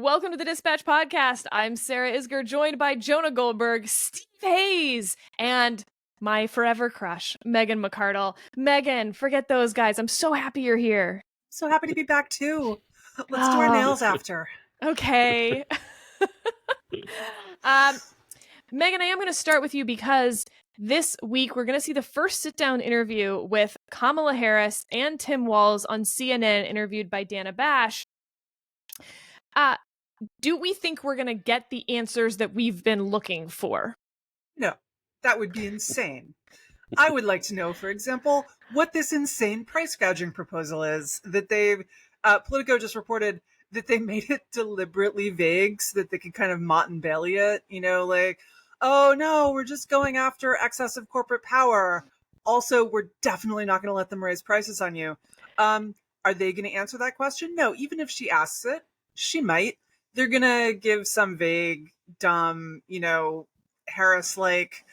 Welcome to the Dispatch Podcast. I'm Sarah Isger, joined by Jonah Goldberg, Steve Hayes, and my forever crush, Megan McArdle. Megan, forget those guys. I'm so happy you're here. So happy to be back too. Let's do our nails after. Okay. Megan, I am going to start with you because this week we're going to see the first sit-down interview with Kamala Harris and Tim Walz on CNN, interviewed by Dana Bash. Do we think we're going to get the answers that we've been looking for? No, that would be insane. I would like to know, for example, what this insane price gouging proposal is that they've, Politico just reported that they made it deliberately vague so that they could kind of Mott and Bailey it, like, oh no, we're just going after excessive corporate power. Also, we're definitely not going to let them raise prices on you. Are they going to answer that question? No, even if she asks it, she might. They're going to give some vague, dumb, Harris-like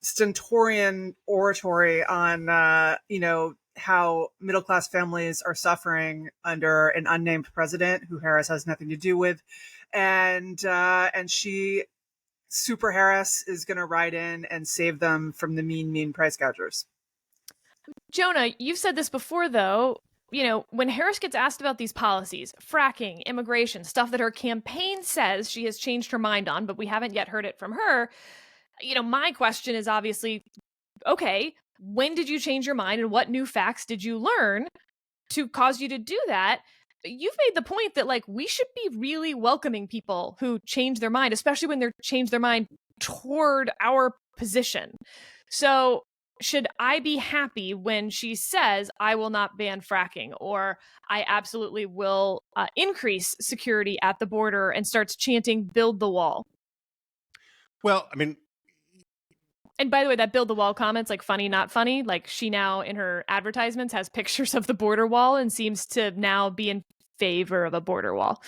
stentorian oratory on, how middle-class families are suffering under an unnamed president who Harris has nothing to do with. And she, Super Harris, is going to ride in and save them from the mean price gougers. Jonah, you've said this before, though. When Harris gets asked about these policies, fracking, immigration, stuff that her campaign says she has changed her mind on, but we haven't yet heard it from her. My question is obviously, okay, when did you change your mind and what new facts did you learn to cause you to do that? You've made the point that we should be really welcoming people who change their mind, especially when they're changed their mind toward our position. So should I be happy when she says, I will not ban fracking, or I absolutely will increase security at the border, and starts chanting, build the wall? Well, and by the way, that build the wall comment's funny, not funny. She now in her advertisements has pictures of the border wall and seems to now be in favor of a border wall.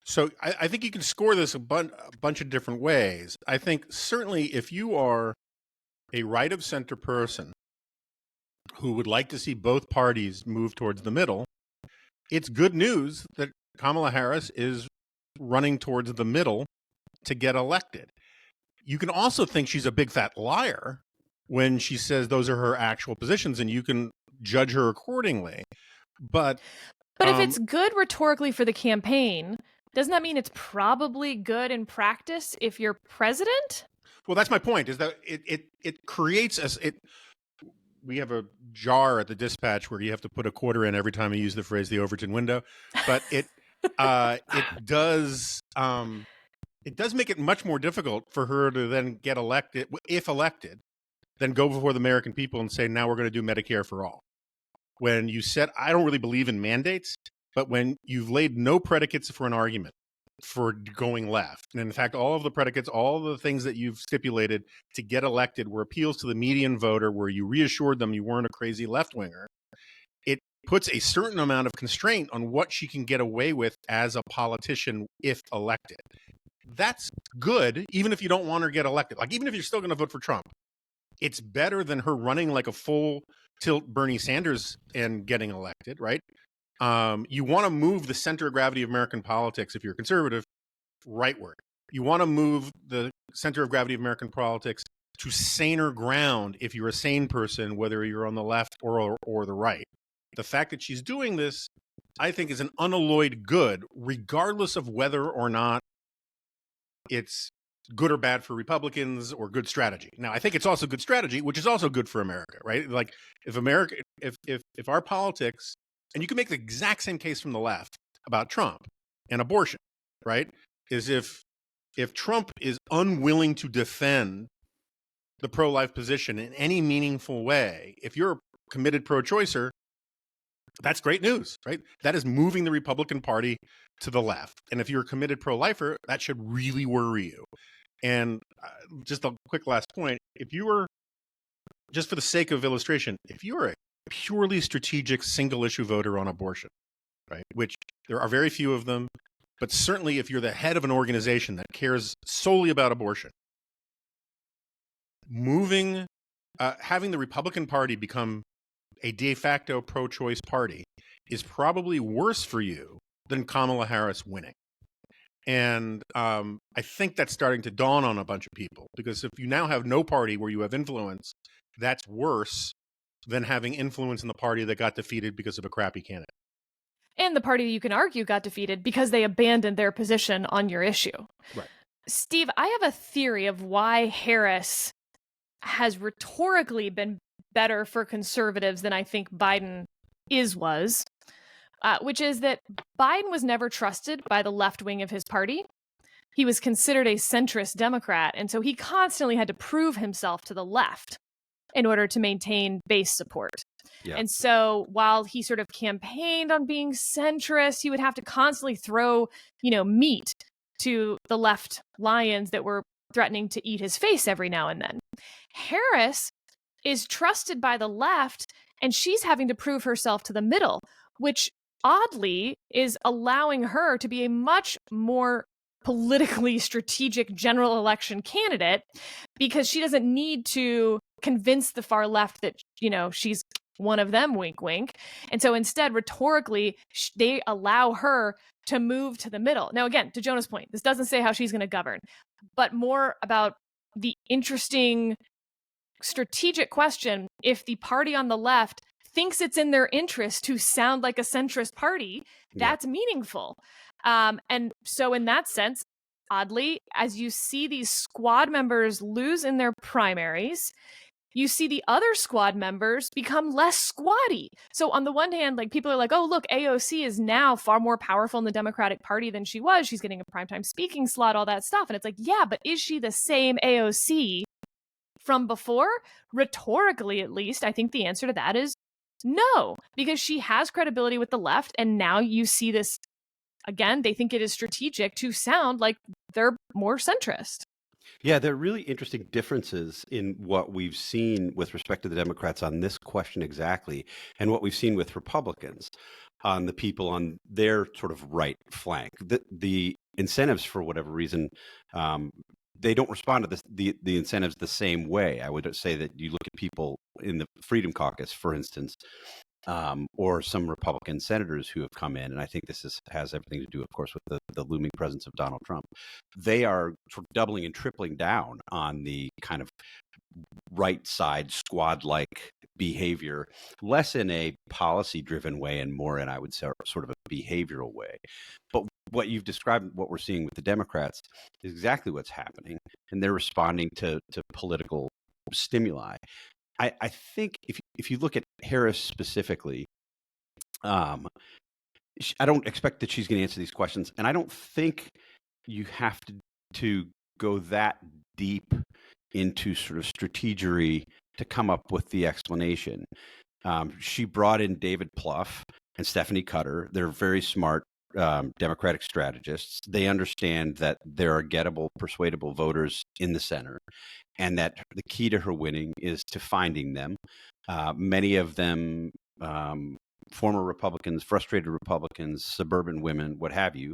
So I think you can score this a bunch of different ways. I think certainly if you are a right of center person who would like to see both parties move towards the middle, it's good news that Kamala Harris is running towards the middle to get elected. You can also think she's a big fat liar when she says those are her actual positions, and you can judge her accordingly. But if it's good rhetorically for the campaign, doesn't that mean it's probably good in practice if you're president? Well, that's my point, is that it creates we have a jar at the Dispatch where you have to put a quarter in every time you use the phrase the Overton window, but it does make it much more difficult for her to then get elected, if elected, then go before the American people and say, now we're going to do Medicare for all. When you said, I don't really believe in mandates, but when you've laid no predicates for an argument for going left, and in fact, all of the predicates, all the things that you've stipulated to get elected were appeals to the median voter, where you reassured them you weren't a crazy left-winger, it puts a certain amount of constraint on what she can get away with as a politician if elected. That's good, even if you don't want her to get elected. Even if you're still going to vote for Trump, it's better than her running like a full tilt Bernie Sanders and getting elected, right? You want to move the center of gravity of American politics, if you're conservative, rightward. You want to move the center of gravity of American politics to saner ground if you're a sane person, whether you're on the left or the right. The fact that she's doing this, I think, is an unalloyed good, regardless of whether or not it's good or bad for Republicans or good strategy. Now, I think it's also good strategy, which is also good for America, right? If our politics, and you can make the exact same case from the left about Trump and abortion, right? Is if Trump is unwilling to defend the pro-life position in any meaningful way, if you're a committed pro-choicer, that's great news, right? That is moving the Republican Party to the left. And if you're a committed pro-lifer, that should really worry you. And just a quick last point, if you were, just for the sake of illustration, if you are a purely strategic single-issue voter on abortion, right, which there are very few of them, but certainly if you're the head of an organization that cares solely about abortion, having the Republican Party become a de facto pro-choice party is probably worse for you than Kamala Harris winning. And I think that's starting to dawn on a bunch of people, because if you now have no party where you have influence, that's worse than having influence in the party that got defeated because of a crappy candidate. And the party, you can argue, got defeated because they abandoned their position on your issue. Right. Steve, I have a theory of why Harris has rhetorically been better for conservatives than I think Biden was, which is that Biden was never trusted by the left wing of his party. He was considered a centrist Democrat, and so he constantly had to prove himself to the left in order to maintain base support. Yeah. And so while he sort of campaigned on being centrist, he would have to constantly throw, meat to the left lions that were threatening to eat his face every now and then. Harris is trusted by the left, and she's having to prove herself to the middle, which oddly is allowing her to be a much more politically strategic general election candidate, because she doesn't need to convince the far left that, she's one of them, wink, wink. And so instead, rhetorically, they allow her to move to the middle. Now, again, to Jonah's point, this doesn't say how she's going to govern, but more about the interesting strategic question: if the party on the left thinks it's in their interest to sound like a centrist party, that's meaningful. And so in that sense, oddly, as you see these squad members lose in their primaries, you see the other squad members become less squaddy. So on the one hand, like, people are like, oh, look, AOC is now far more powerful in the Democratic Party than she was. She's getting a primetime speaking slot, all that stuff. And it's like, yeah, but is she the same AOC from before? Rhetorically, at least, I think the answer to that is no, because she has credibility with the left. And now you see this, again, they think it is strategic to sound like they're more centrist. Yeah, there are really interesting differences in what we've seen with respect to the Democrats on this question exactly, and what we've seen with Republicans on the people on their sort of right flank. The incentives, for whatever reason, they don't respond to the incentives the same way. I would say that you look at people in the Freedom Caucus, for instance, or some Republican senators who have come in, and I think this has everything to do, of course, with the looming presence of Donald Trump. They are sort of doubling and tripling down on the kind of right side squad-like behavior, less in a policy-driven way and more in, I would say, sort of a behavioral way. But what you've described, what we're seeing with the Democrats, is exactly what's happening, and they're responding to political stimuli. I think if you look at Harris specifically, I don't expect that she's going to answer these questions, and I don't think you have to go that deep into sort of strategery to come up with the explanation. She brought in David Plouffe and Stephanie Cutter. They're very smart Democratic strategists. They understand that there are gettable, persuadable voters in the center, and that the key to her winning is to finding them. Many of them former Republicans, frustrated Republicans, suburban women, what have you,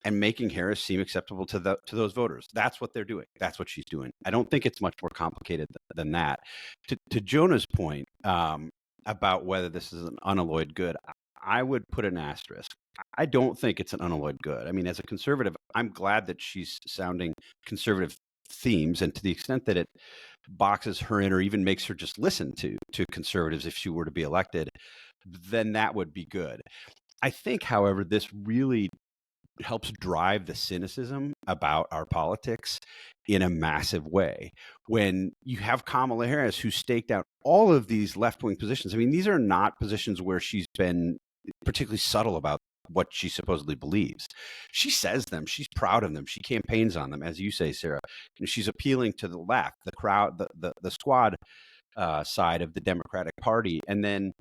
and making Harris seem acceptable to those voters. That's what they're doing. That's what she's doing. I don't think it's much more complicated than that. To Jonah's point about whether this is an unalloyed good, I would put an asterisk. I don't think it's an unalloyed good. I mean, as a conservative, I'm glad that she's sounding conservative themes, and to the extent that it boxes her in or even makes her just listen to conservatives if she were to be elected, then that would be good. I think, however, this really helps drive the cynicism about our politics in a massive way. When you have Kamala Harris, who staked out all of these left-wing positions, I mean, these are not positions where she's been particularly subtle about what she supposedly believes. She says them. She's proud of them. She campaigns on them, as you say, Sarah. She's appealing to the left, the crowd, the squad side of the Democratic Party, and then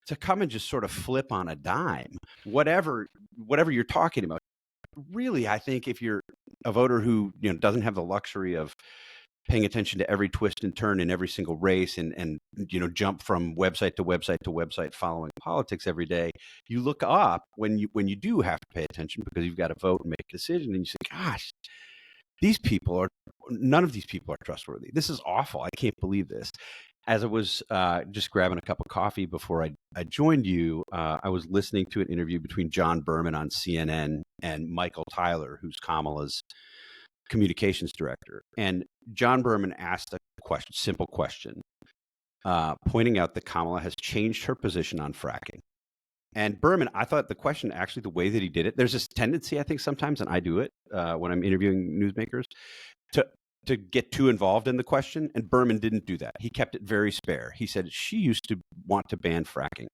to come and just sort of flip on a dime, whatever you're talking about. Really, I think if you're a voter who doesn't have the luxury of paying attention to every twist and turn in every single race and jump from website to website to website following politics every day, you look up when you do have to pay attention because you've got to vote and make a decision, and you say, gosh, none of these people are trustworthy. This is awful. I can't believe this. As I was just grabbing a cup of coffee before I joined you, I was listening to an interview between John Berman on CNN and Michael Tyler, who's Kamala's communications director. And John Berman asked a simple question, pointing out that Kamala has changed her position on fracking. And Berman, I thought the question, actually, the way that he did it, there's this tendency, I think, sometimes, and I do it when I'm interviewing newsmakers, to get too involved in the question. And Berman didn't do that. He kept it very spare. He said she used to want to ban fracking.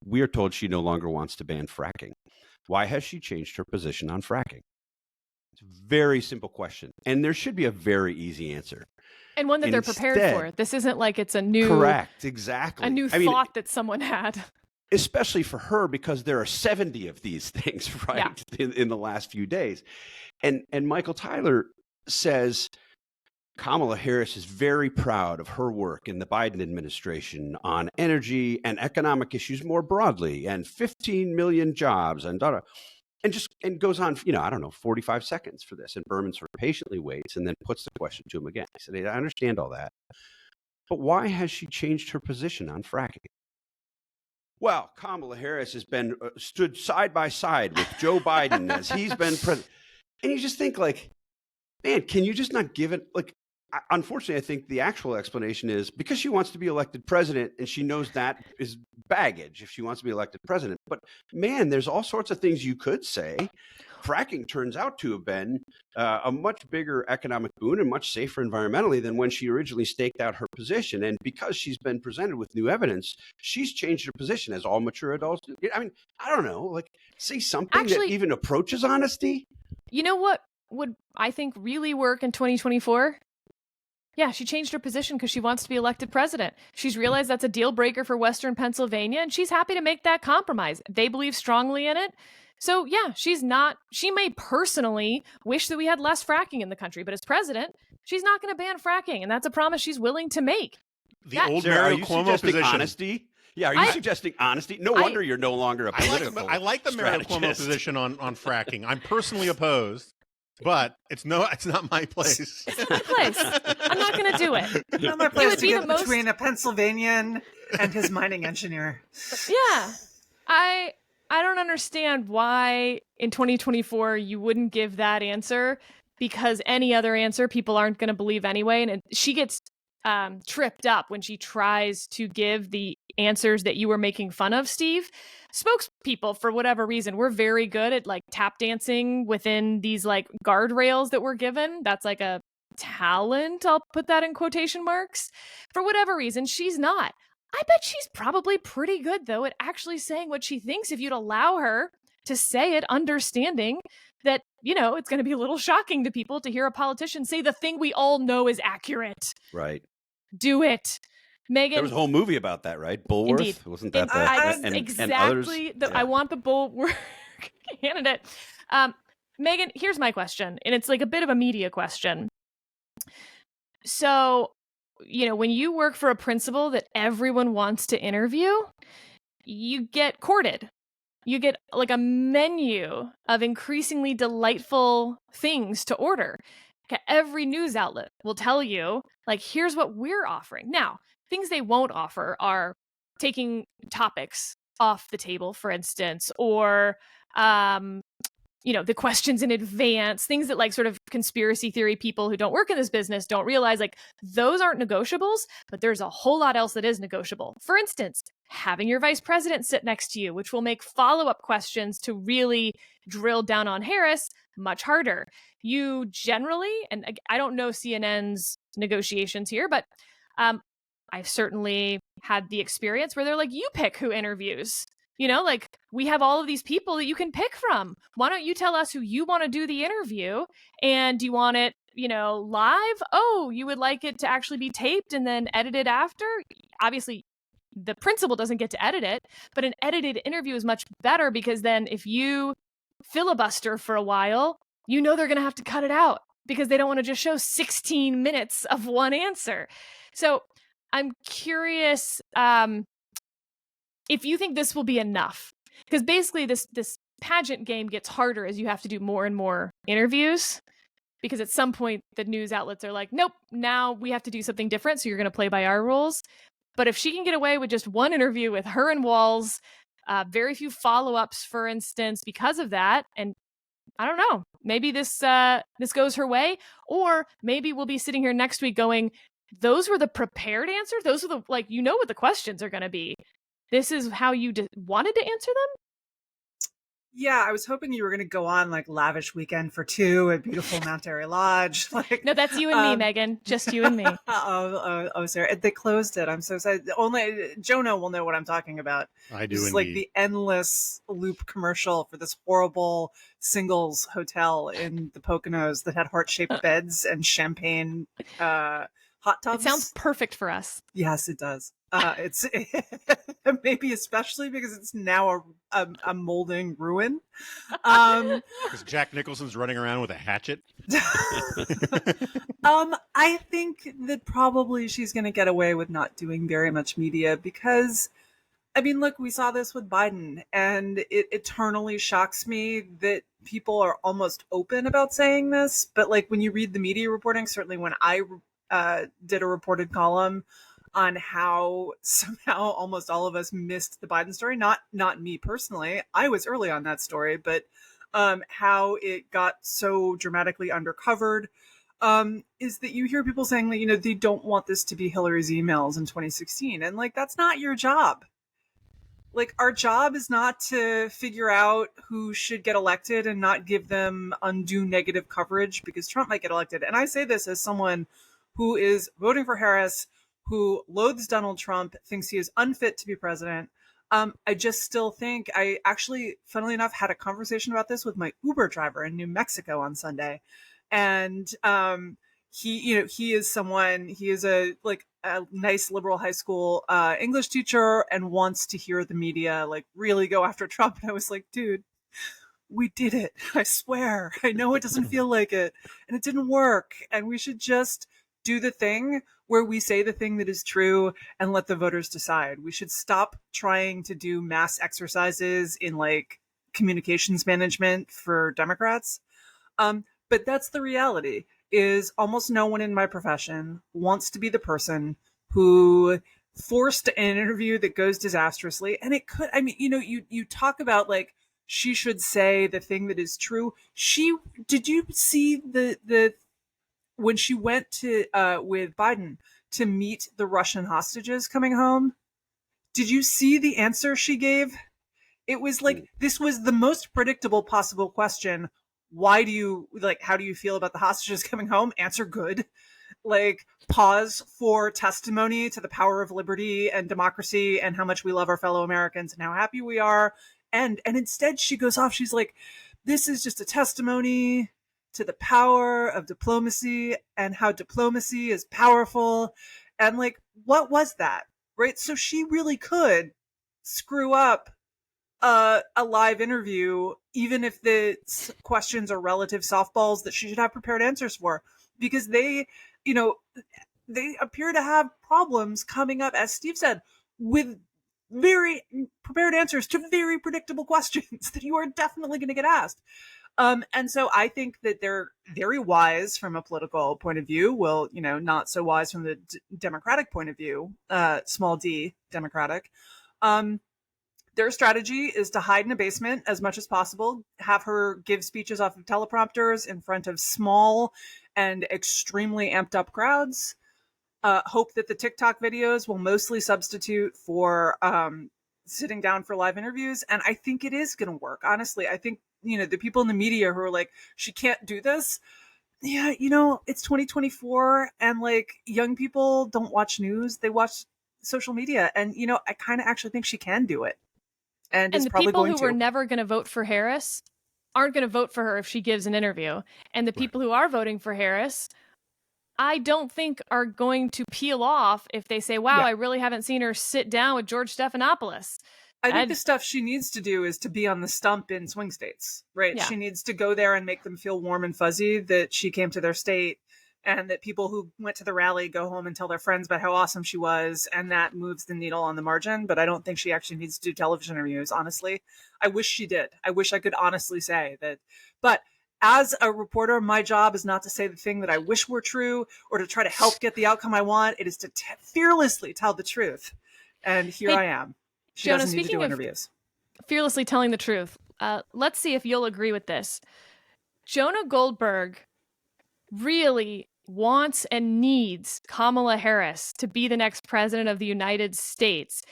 We are told she no longer wants to ban fracking. Why has she changed her position on fracking? It's a very simple question. And there should be a very easy answer. And one that they're prepared for. This isn't like it's a new... Correct, exactly. A new thought that someone had. Especially for her, because there are 70 of these things, right, in the last few days. And Michael Tyler says Kamala Harris is very proud of her work in the Biden administration on energy and economic issues more broadly, and 15 million jobs, and goes on, I don't know, 45 seconds for this. And Berman sort of patiently waits and then puts the question to him again. I said, I understand all that, but why has she changed her position on fracking? Well, Kamala Harris has been stood side by side with Joe Biden as he's been president. And you just think, like, man, can you just not give it? Like, unfortunately, I think the actual explanation is because she wants to be elected president, and she knows that is baggage if she wants to be elected president. But man, there's all sorts of things you could say. Fracking turns out to have been a much bigger economic boon and much safer environmentally than when she originally staked out her position. And because she's been presented with new evidence, she's changed her position, as all mature adults do. I mean, I don't know, like, say something that even approaches honesty. You know what would, I think, really work in 2024? Yeah, she changed her position because she wants to be elected president. She's realized that's a deal breaker for Western Pennsylvania, and she's happy to make that compromise. They believe strongly in it. So yeah, she may personally wish that we had less fracking in the country, but as president, she's not going to ban fracking, and that's a promise she's willing to make. Old Sarah, Mario Cuomo position. Honesty? Yeah, are you suggesting honesty? No wonder you're no longer a political I like the Mario Cuomo position on fracking. I'm personally opposed, but it's not my place. It's not my place. I'm not going to do it. It's not my place to get between a Pennsylvanian and his mining engineer. Yeah. I don't understand why in 2024 you wouldn't give that answer, because any other answer people aren't going to believe anyway. And she gets tripped up when she tries to give the answers that you were making fun of, Steve. Spokespeople, for whatever reason, we're very good at like tap dancing within these like guardrails that we're given. That's like a talent. I'll put that in quotation marks. For whatever reason, she's not. I bet she's probably pretty good, though, at actually saying what she thinks if you'd allow her to say it, understanding that, it's going to be a little shocking to people to hear a politician say the thing we all know is accurate. Right. Do it. Megan. There was a whole movie about that, right? Bulwark? Indeed. Wasn't that exactly. I want the Bulwark candidate. Megan, here's my question, and it's like a bit of a media question. So, when you work for a principal that everyone wants to interview, you get courted. You get like a menu of increasingly delightful things to order. Every news outlet will tell you, like, here's what we're offering. Now, things they won't offer are taking topics off the table, for instance, or the questions in advance, things that like sort of conspiracy theory people who don't work in this business don't realize, like, those aren't negotiables, but there's a whole lot else that is negotiable. For instance, having your vice president sit next to you, which will make follow-up questions to really drill down on Harris much harder. You generally, and I don't know CNN's negotiations here, but I've certainly had the experience where they're like, you pick who interviews. Like, we have all of these people that you can pick from. Why don't you tell us who you want to do the interview? And do you want it, live? Oh, you would like it to actually be taped and then edited after? Obviously, the principal doesn't get to edit it, but an edited interview is much better, because then if you filibuster for a while, they're going to have to cut it out because they don't want to just show 16 minutes of one answer. So I'm curious, if you think this will be enough, because basically this pageant game gets harder as you have to do more and more interviews. because at some point the news outlets are like, nope, now we have to do something different. So you're going to play by our rules. But if she can get away with just one interview with her and Walls, very few follow-ups, for instance, because of that, and I don't know, maybe this goes her way, or maybe we'll be sitting here next week going, those were the prepared answers. Those are the, like, you know what the questions are going to be. This is how you wanted to answer them. Yeah, I was hoping you were going to go on like lavish weekend for two at beautiful Mount Airy Lodge. Like, No, that's you and me, Megan. Just you and me. Sorry. They closed it. I'm so sad. Only Jonah will know what I'm talking about. I do It's indeed. like the endless loop commercial for this horrible singles hotel in the Poconos that had heart-shaped beds and champagne hot tubs. It sounds perfect for us. Yes, it does. It's maybe especially because it's now a molding ruin. Because Jack Nicholson's running around with a hatchet. I think that probably she's going to get away with not doing very much media because, I mean, look, we saw this with Biden, and it eternally shocks me that people are almost open about saying this. But like when you read the media reporting, certainly when I did a reported column on how somehow almost all of us missed the Biden story, not me personally, I was early on that story, but how it got so dramatically undercovered, is that you hear people saying that, you know, they don't want this to be Hillary's emails in 2016. And like, that's not your job. Like, our job is not to figure out who should get elected and not give them undue negative coverage because Trump might get elected. And I say this as someone who is voting for Harris, who loathes Donald Trump, thinks he is unfit to be president. I just still think, I actually, funnily enough, had a conversation about this with my Uber driver in New Mexico on Sunday. And he is a nice liberal high school English teacher and wants to hear the media like really go after Trump. And I was like, dude, we did it. I swear. I know it doesn't feel like it and it didn't work. And we should just do the thing where we say the thing that is true and let the voters decide. We should stop trying to do mass exercises in like communications management for Democrats. But that's the reality, is almost no one in my profession wants to be the person who forced an interview that goes disastrously. And it could, I mean, you know, you talk about like, she should say the thing that is true. Did you see the when she went to with Biden to meet the Russian hostages coming home? Did you see the answer she gave? It was like, this was the most predictable possible question. How do you feel about the hostages coming home? Answer good. Like, pause for testimony to the power of liberty and democracy and how much we love our fellow Americans and how happy we are. And instead she goes off. She's like, this is just a testimony to the power of diplomacy and how diplomacy is powerful. And like, what was that? Right? So she really could screw up a live interview, even if the questions are relative softballs that she should have prepared answers for, because they appear to have problems coming up, as Steve said, with very prepared answers to very predictable questions that you are definitely going to get asked. And so I think that they're very wise from a political point of view. Well, you know, not so wise from the Democratic point of view, small d Democratic. Their strategy is to hide in a basement as much as possible, have her give speeches off of teleprompters in front of small and extremely amped up crowds, hope that the TikTok videos will mostly substitute for sitting down for live interviews. And I think it is going to work. Honestly, I think, you know, the people in the media who are like, she can't do this. Yeah, you know, it's 2024 and like young people don't watch news. They watch social media. And, you know, I kind of actually think she can do it. And the people who were never going to vote for Harris aren't going to vote for her if she gives an interview. And the people who are voting for Harris, I don't think are going to peel off if they say, wow, I really haven't seen her sit down with George Stephanopoulos. I think the stuff she needs to do is to be on the stump in swing states, right? Yeah. She needs to go there and make them feel warm and fuzzy that she came to their state, and that people who went to the rally go home and tell their friends about how awesome she was, and that moves the needle on the margin. But I don't think she actually needs to do television interviews, honestly. I wish she did. I wish I could honestly say that. But as a reporter, my job is not to say the thing that I wish were true or to try to help get the outcome I want. It is to fearlessly tell the truth. And here I am. She Jonah, doesn't need to speaking do of interviews. fearlessly telling the truth, let's see if you'll agree with this. Jonah Goldberg really wants and needs Kamala Harris to be the next president of the United States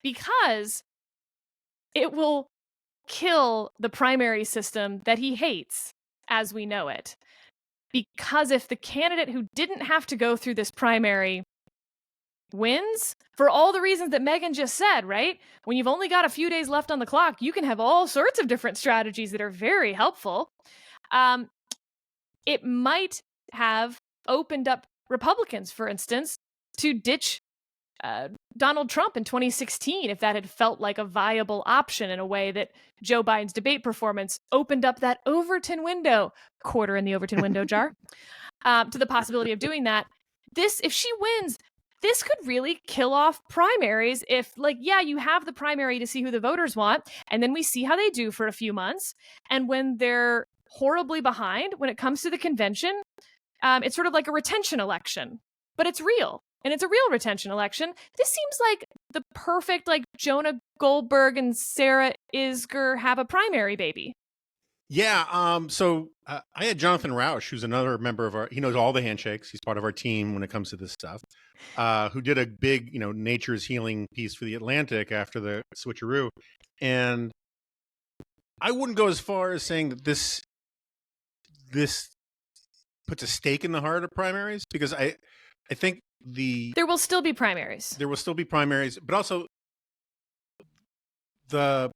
because it will kill the primary system that he hates as we know it. Because if the candidate who didn't have to go through this primary wins, for all the reasons that Megan just said, right? When you've only got a few days left on the clock, you can have all sorts of different strategies that are very helpful. It might have opened up Republicans, for instance, to ditch Donald Trump in 2016 if that had felt like a viable option in a way that Joe Biden's debate performance opened up that Overton window, quarter in the Overton window jar, to the possibility of doing that. If she wins, this could really kill off primaries if, like, yeah, you have the primary to see who the voters want, and then we see how they do for a few months. And when they're horribly behind when it comes to the convention, it's sort of like a retention election, but it's real. And it's a real retention election. This seems like the perfect, like, Jonah Goldberg and Sarah Isgur have a primary baby. Yeah. So I had Jonathan Rausch, who's another member of he knows all the handshakes. He's part of our team when it comes to this stuff, who did a big, nature's healing piece for The Atlantic after the switcheroo. And I wouldn't go as far as saying that this puts a stake in the heart of primaries, because I think there will still be primaries. There will still be primaries, but also the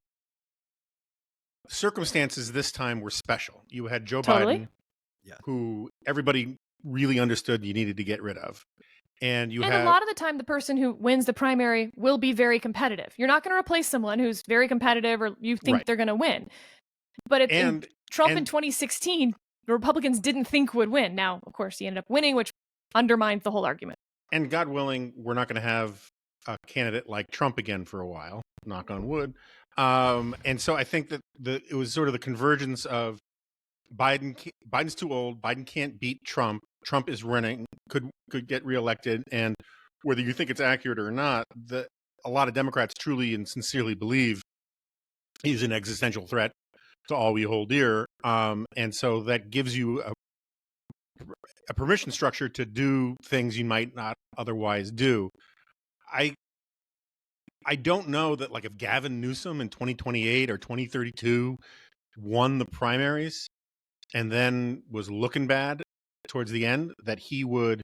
circumstances this time were special. You had Joe Biden, who everybody really understood you needed to get rid of. And a lot of the time, the person who wins the primary will be very competitive. You're not going to replace someone who's very competitive or you think they're going to win. But Trump in 2016, the Republicans didn't think would win. Now, of course, he ended up winning, which undermines the whole argument. And God willing, we're not going to have a candidate like Trump again for a while, knock on wood. And so I think that it was sort of the convergence of Biden's too old. Biden can't beat Trump. Trump is running, could get reelected. And whether you think it's accurate or not, a lot of Democrats truly and sincerely believe he's an existential threat to all we hold dear. And so that gives you a permission structure to do things you might not otherwise do. I don't know that, like, if Gavin Newsom in 2028 or 2032 won the primaries and then was looking bad towards the end, that he would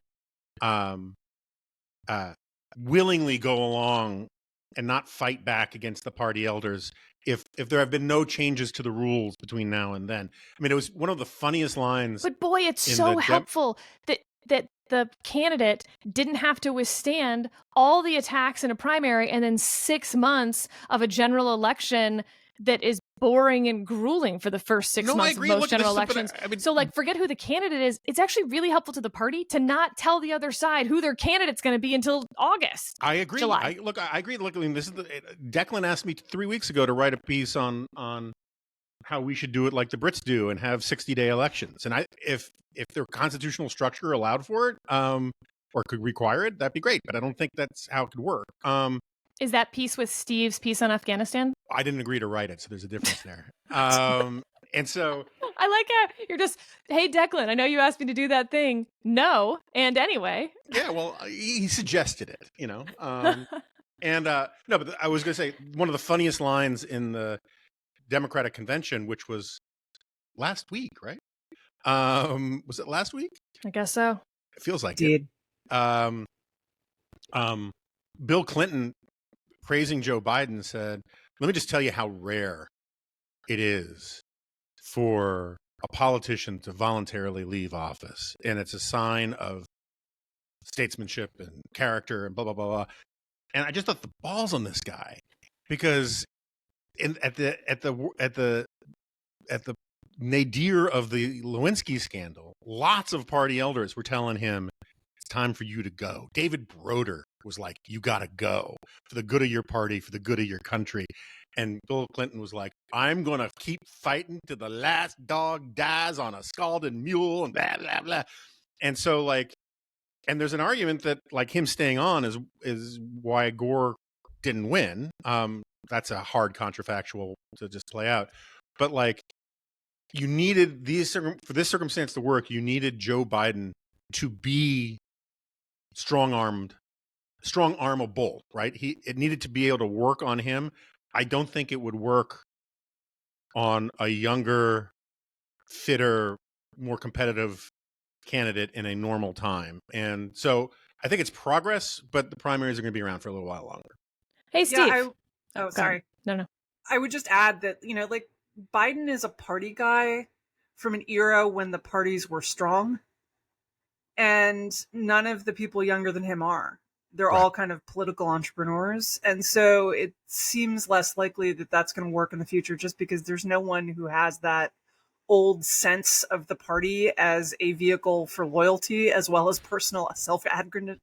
willingly go along and not fight back against the party elders if there have been no changes to the rules between now and then. I mean, it was one of the funniest lines. But boy, it's so helpful that the candidate didn't have to withstand all the attacks in a primary and then 6 months of a general election that is boring and grueling for the first 6 months of most general elections. So, like, forget who the candidate is. It's actually really helpful to the party to not tell the other side who their candidate's going to be until August. I agree. July. I agree. Look, I mean, Declan asked me 3 weeks ago to write a piece on how we should do it like the Brits do and have 60-day elections. And if their constitutional structure allowed for it, or could require it, that'd be great. But I don't think that's how it could work. Is that piece with Steve's piece on Afghanistan? I didn't agree to write it, so there's a difference there. And so I like how you're just, hey, Declan, I know you asked me to do that thing. No, and anyway. Yeah, well, he suggested it, no, but I was going to say one of the funniest lines in the Democratic convention, which was last week, right? Was it last week? I guess so. It feels like it. Bill Clinton, praising Joe Biden, said, "Let me just tell you how rare it is for a politician to voluntarily leave office. And it's a sign of statesmanship and character and blah, blah, blah, blah." And I just thought the balls on this guy, because at the nadir of the Lewinsky scandal, lots of party elders were telling him, it's time for you to go. David Broder was like, you got to go for the good of your party, for the good of your country. And Bill Clinton was like, I'm going to keep fighting till the last dog dies on a scalded mule and blah, blah, blah. And so like, and there's an argument that like him staying on is why Gore didn't win. That's a hard contrafactual to just play out. But like, you needed for this circumstance to work, you needed Joe Biden to be strong-armable, right? It needed to be able to work on him. I don't think it would work on a younger, fitter, more competitive candidate in a normal time. And so I think it's progress, but the primaries are going to be around for a little while longer. Hey, Steve. Yeah, Go ahead. sorry. No. I would just add that, like Biden is a party guy from an era when the parties were strong, and none of the people younger than him are. They're Right. all kind of political entrepreneurs. And so it seems less likely that that's going to work in the future, just because there's no one who has that old sense of the party as a vehicle for loyalty, as well as personal aggrandizement.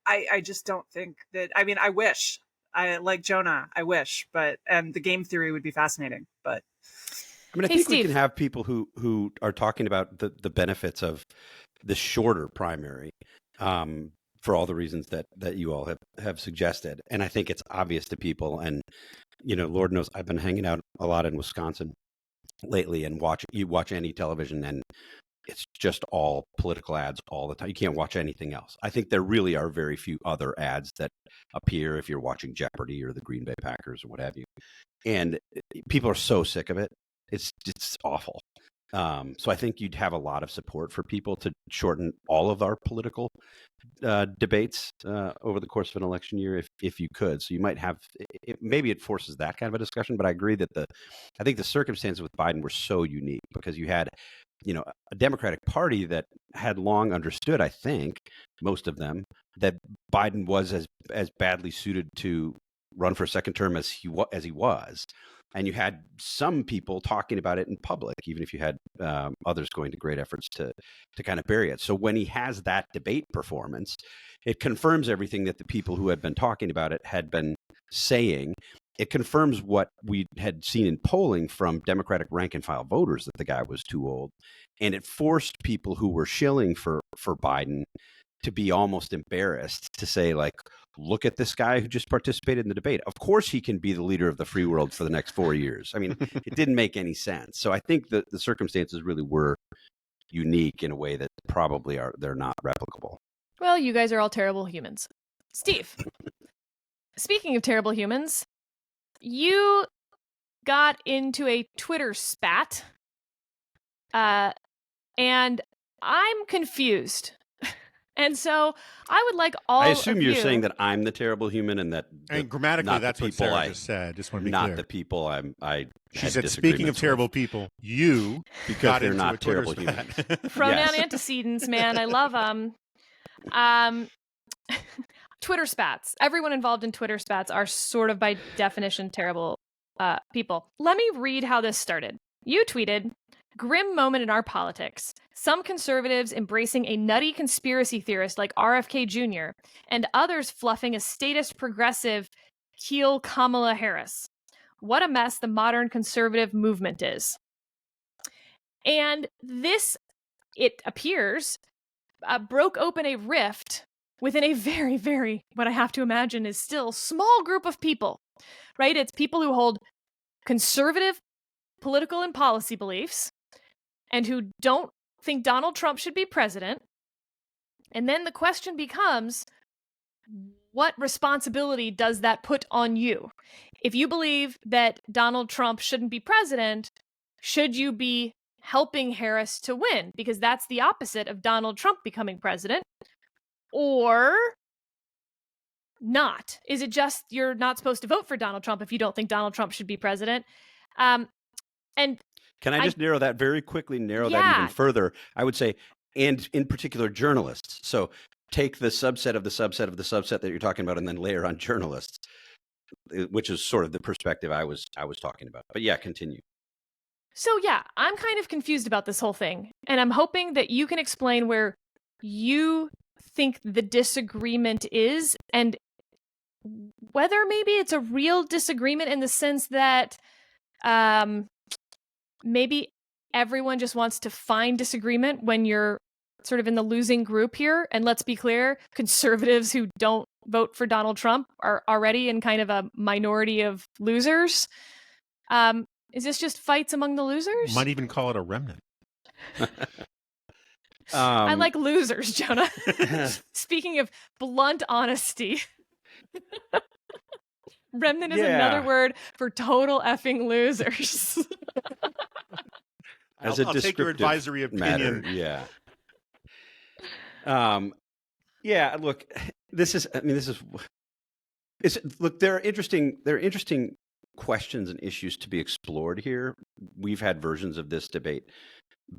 I just don't think that, I wish, like Jonah, I wish, and the game theory would be fascinating, but. I mean, I Hey, think we Steve. can have people who are talking about the benefits of the shorter primary for all the reasons that you all have suggested. And I think it's obvious to people. And, Lord knows I've been hanging out a lot in Wisconsin lately, and you watch any television and it's just all political ads all the time. You can't watch anything else. I think there really are very few other ads that appear if you're watching Jeopardy or the Green Bay Packers or what have you. And people are so sick of it. It's awful. So I think you'd have a lot of support for people to shorten all of our political debates over the course of an election year, if you could. So you might have, maybe it forces that kind of a discussion, but I agree that I think the circumstances with Biden were so unique because you had, a Democratic Party that had long understood, I think, most of them, that Biden was as badly suited to run for a second term as he was. And you had some people talking about it in public, even if you had others going to great efforts to kind of bury it. So when he has that debate performance, it confirms everything that the people who had been talking about it had been saying. It confirms what we had seen in polling from Democratic rank and file voters, that the guy was too old. And it forced people who were shilling for Biden to be almost embarrassed to say, like, look at this guy who just participated in the debate. Of course he can be the leader of the free world for the next 4 years. I mean, it didn't make any sense. So I think that the circumstances really were unique in a way that probably they're not replicable. Well, you guys are all terrible humans. Steve, speaking of terrible humans, you got into a Twitter spat, and I'm confused. And so I would like all I assume of you're you... saying that I'm the terrible human, and that Grammatically, that's what Sarah just said. Just want to be not clear. the people She said, speaking of terrible people, you because they're not terrible humans. Pronoun antecedents, man. I love them. Twitter spats. Everyone involved in Twitter spats are sort of by definition terrible people. Let me read how this started. You tweeted, "Grim moment in our politics. Some conservatives embracing a nutty conspiracy theorist like RFK Jr. and others fluffing a statist progressive heel Kamala Harris. What a mess the modern conservative movement is." And this, it appears, broke open a rift within a very, very, what I have to imagine is still small group of people, right? It's people who hold conservative political and policy beliefs and who don't think Donald Trump should be president. And then the question becomes, what responsibility does that put on you? If you believe that Donald Trump shouldn't be president, should you be helping Harris to win? Because that's the opposite of Donald Trump becoming president. Or not? Is it just you're not supposed to vote for Donald Trump if you don't think Donald Trump should be president? And can I just narrow that very quickly, that even further? I would say, and in particular, journalists. So take the subset of the subset of the subset that you're talking about and then layer on journalists, which is sort of the perspective I was talking about. But yeah, continue. So yeah, I'm kind of confused about this whole thing. And I'm hoping that you can explain where you think the disagreement is, and whether maybe it's a real disagreement in the sense that maybe everyone just wants to find disagreement when you're sort of in the losing group here. And let's be clear, conservatives who don't vote for Donald Trump are already in kind of a minority of losers. Is this just fights among the losers? Might even call it a remnant. I like losers, Jonah. Speaking of blunt honesty. Remnant is another word for total effing losers. As I'll take your advisory opinion. Matter. Yeah. Look, look, there are interesting questions and issues to be explored here. We've had versions of this debate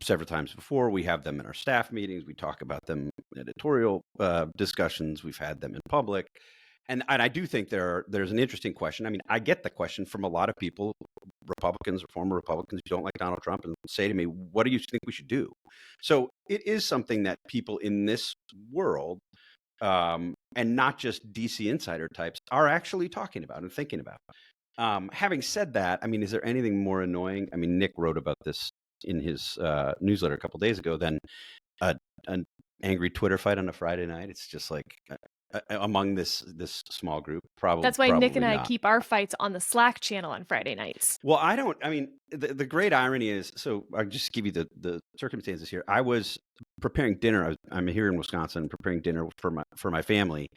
several times before. We have them in our staff meetings. We talk about them in editorial discussions. We've had them in public. And I do think there's an interesting question. I mean, I get the question from a lot of people, Republicans or former Republicans who don't like Donald Trump, and say to me, what do you think we should do? So it is something that people in this world, and not just DC insider types, are actually talking about and thinking about. Having said that, I mean, is there anything more annoying? I mean, Nick wrote about this in his newsletter a couple days ago than an angry Twitter fight on a Friday night. It's just like among this small group, probably. That's why Nick and not. I keep our fights on the Slack channel on Friday nights. Well, I mean, the great irony is, so I'll just give you the circumstances here. I was preparing dinner. I'm here in Wisconsin, preparing dinner for my family,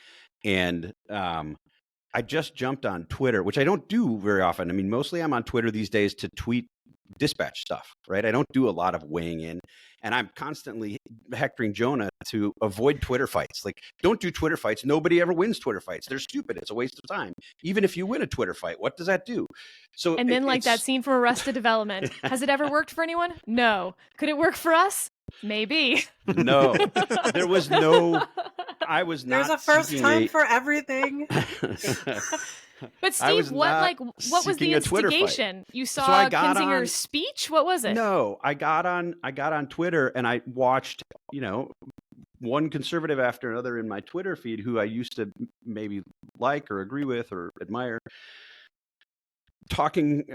and I just jumped on Twitter, which I don't do very often. I mean, mostly I'm on Twitter these days to tweet dispatch stuff, right? I don't do a lot of weighing in, and I'm constantly hectoring Jonah to avoid Twitter fights. Like, don't do Twitter fights. Nobody ever wins Twitter fights. They're stupid. It's a waste of time. Even if you win a Twitter fight, what does that do? So, and then like that scene from Arrested Development. Has it ever worked for anyone? No. Could it work for us? Maybe. No. There was no. I was not. There's a first time for everything. But Steve, what was the instigation? You saw so Kinzinger's speech? What was it? No, I got on Twitter and I watched, one conservative after another in my Twitter feed who I used to maybe like or agree with or admire, talking,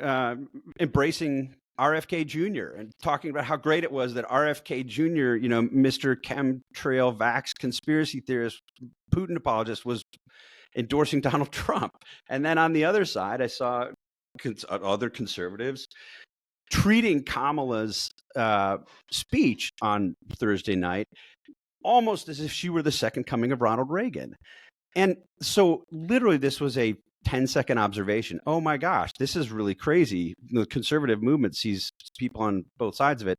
embracing RFK Jr. and talking about how great it was that RFK Jr., Mr. Chemtrail Vax conspiracy theorist, Putin apologist, was endorsing Donald Trump. And then on the other side, I saw other conservatives treating Kamala's speech on Thursday night almost as if she were the second coming of Ronald Reagan. And so literally this was a 10-second observation. Oh my gosh, this is really crazy. The conservative movement sees people on both sides of it,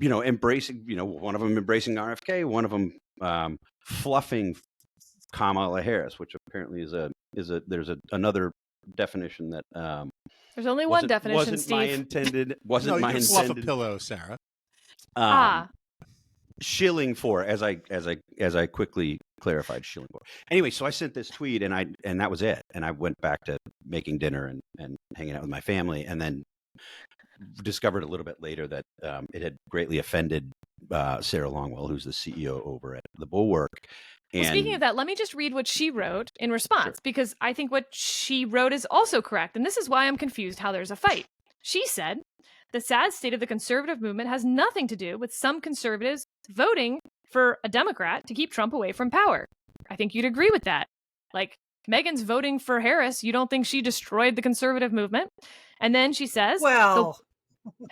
embracing, one of them embracing RFK, one of them fluffing Kamala Harris, which apparently there's another definition that there's only one definition, wasn't Steve. Wasn't my intended. Fluff a pillow, Sarah. Shilling for, as I quickly clarified, shilling for. Anyway, so I sent this tweet and that was it. And I went back to making dinner and hanging out with my family, and then discovered a little bit later that it had greatly offended Sarah Longwell, who's the CEO over at the Bulwark. Well, speaking of that, let me just read what she wrote in response, because I think what she wrote is also correct. And this is why I'm confused how there's a fight. She said, the sad state of the conservative movement has nothing to do with some conservatives voting for a Democrat to keep Trump away from power. I think you'd agree with that. Like, Megan's voting for Harris. You don't think she destroyed the conservative movement? And then she says, well,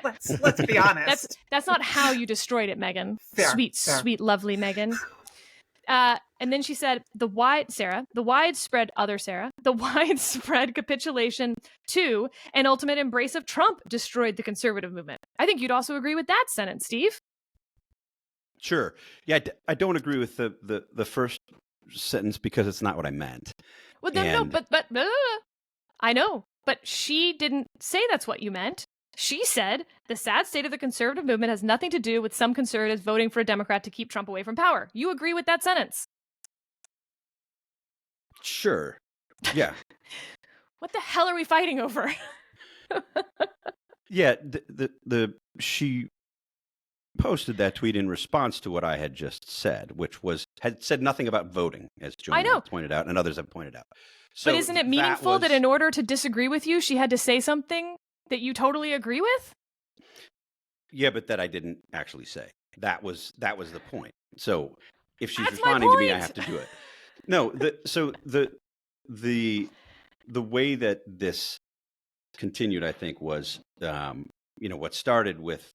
let's be honest. That's not how you destroyed it, Megan. Fair. Sweet, lovely Megan. And then she said, the widespread capitulation to and ultimate embrace of Trump destroyed the conservative movement. I think you'd also agree with that sentence, Steve. Sure. Yeah, I don't agree with the first sentence because it's not what I meant. Well, but I know, but she didn't say that's what you meant. She said the sad state of the conservative movement has nothing to do with some conservatives voting for a Democrat to keep Trump away from power. You agree with that sentence? Sure. Yeah. What the hell are we fighting over? Yeah. She posted that tweet in response to what I had just said, which had said nothing about voting, as I know. Jonah pointed out and others have pointed out. So but isn't it meaningful that in order to disagree with you, she had to say something that you totally agree with? Yeah, but that I didn't actually say. That was the point. So if she's That's my responding to me, I point. have to do it. No, the way that this continued, I think, was what started with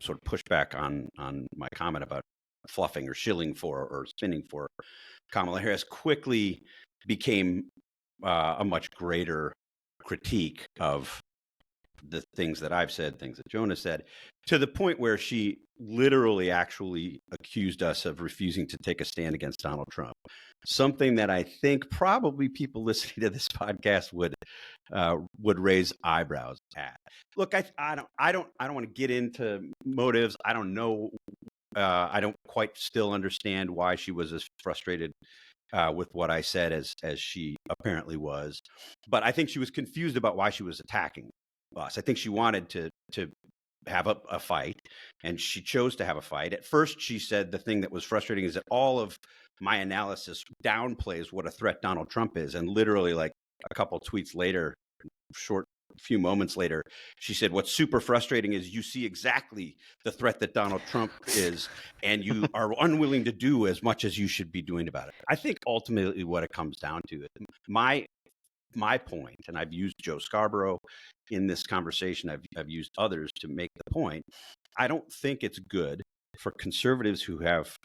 sort of pushback on my comment about fluffing or shilling for or spinning for Kamala Harris quickly became a much greater critique of the things that I've said, things that Jonah said, to the point where she literally actually accused us of refusing to take a stand against Donald Trump. Something that I think probably people listening to this podcast would raise eyebrows at. Look, I don't want to get into motives. I don't know. I don't quite still understand why she was as frustrated with what I said as she apparently was. But I think she was confused about why she was attacking us. I think she wanted to have a fight, and she chose to have a fight. At first, she said the thing that was frustrating is that all of my analysis downplays what a threat Donald Trump is. And literally, like a couple tweets later, few moments later, she said, what's super frustrating is you see exactly the threat that Donald Trump is, and you are unwilling to do as much as you should be doing about it. I think ultimately what it comes down to, my point, and I've used Joe Scarborough in this conversation, I've used others to make the point, I don't think it's good for conservatives who have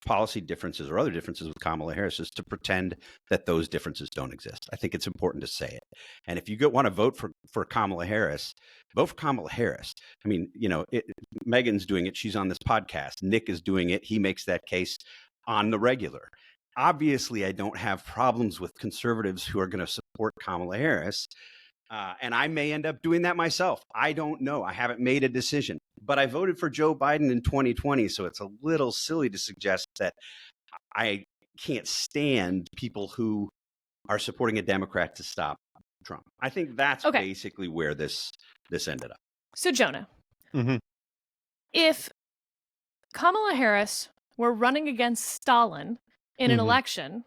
policy differences or other differences with Kamala Harris is to pretend that those differences don't exist. I think it's important to say it. And if you want to vote for Kamala Harris, vote for Kamala Harris. I mean, Megan's doing it. She's on this podcast. Nick is doing it. He makes that case on the regular. Obviously, I don't have problems with conservatives who are going to support Kamala Harris. And I may end up doing that myself. I don't know. I haven't made a decision. But I voted for Joe Biden in 2020, so it's a little silly to suggest that I can't stand people who are supporting a Democrat to stop Trump. I think that's basically where this ended up. So, Jonah, Mm-hmm. if Kamala Harris were running against Stalin in an election,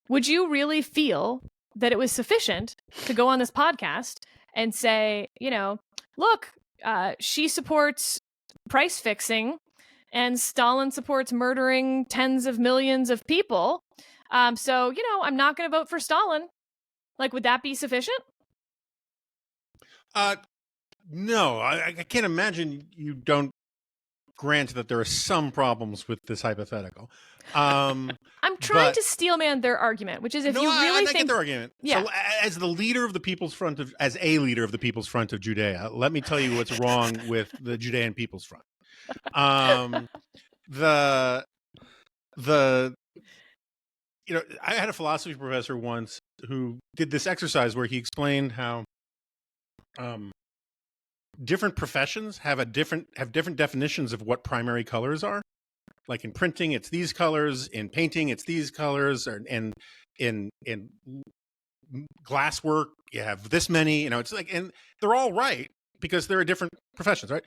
would you really feel that it was sufficient to go on this podcast and say, look, she supports price fixing and Stalin supports murdering tens of millions of people. So, I'm not going to vote for Stalin. Like, would that be sufficient? No, I can't imagine you don't grant that there are some problems with this hypothetical. I'm trying to steelman their argument, which is if you really I think get their argument. Yeah. So, as a leader of the People's Front of Judea, let me tell you what's wrong with the Judean People's Front. I had a philosophy professor once who did this exercise where he explained how different professions have different definitions of what primary colors are. Like in printing, it's these colors. In painting, it's these colors. And in glasswork, you have this many. It's like, and they're all right because there are different professions, right?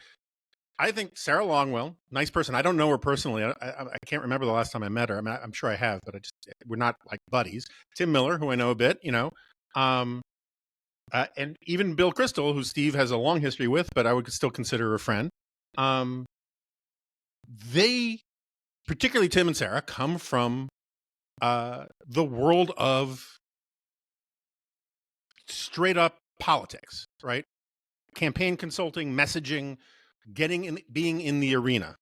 I think Sarah Longwell, nice person. I don't know her personally. I can't remember the last time I met her. I mean, I'm sure I have, but we're not like buddies. Tim Miller, who I know a bit, and even Bill Kristol, who Steve has a long history with, but I would still consider a friend. They, particularly Tim and Sarah, come from the world of straight up politics, right? Campaign consulting, messaging, being in the arena.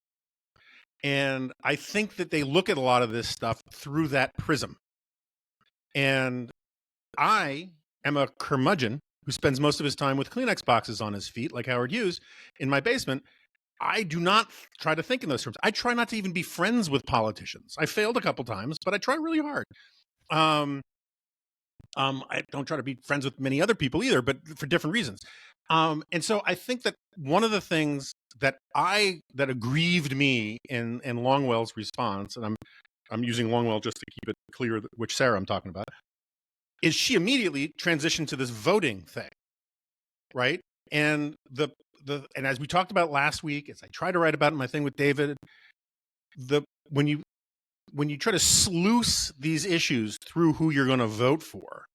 And I think that they look at a lot of this stuff through that prism. And I am a curmudgeon who spends most of his time with Kleenex boxes on his feet, like Howard Hughes, in my basement. I do not try to think in those terms. I try not to even be friends with politicians. I failed a couple times, but I try really hard. I don't try to be friends with many other people either, but for different reasons. And so I think that one of the things that aggrieved me in Longwell's response, and I'm using Longwell just to keep it clear which Sarah I'm talking about, is she immediately transitioned to this voting thing, right? And the and as we talked about last week, as I tried to write about in my thing with David, when you try to sluice these issues through who you're going to vote for,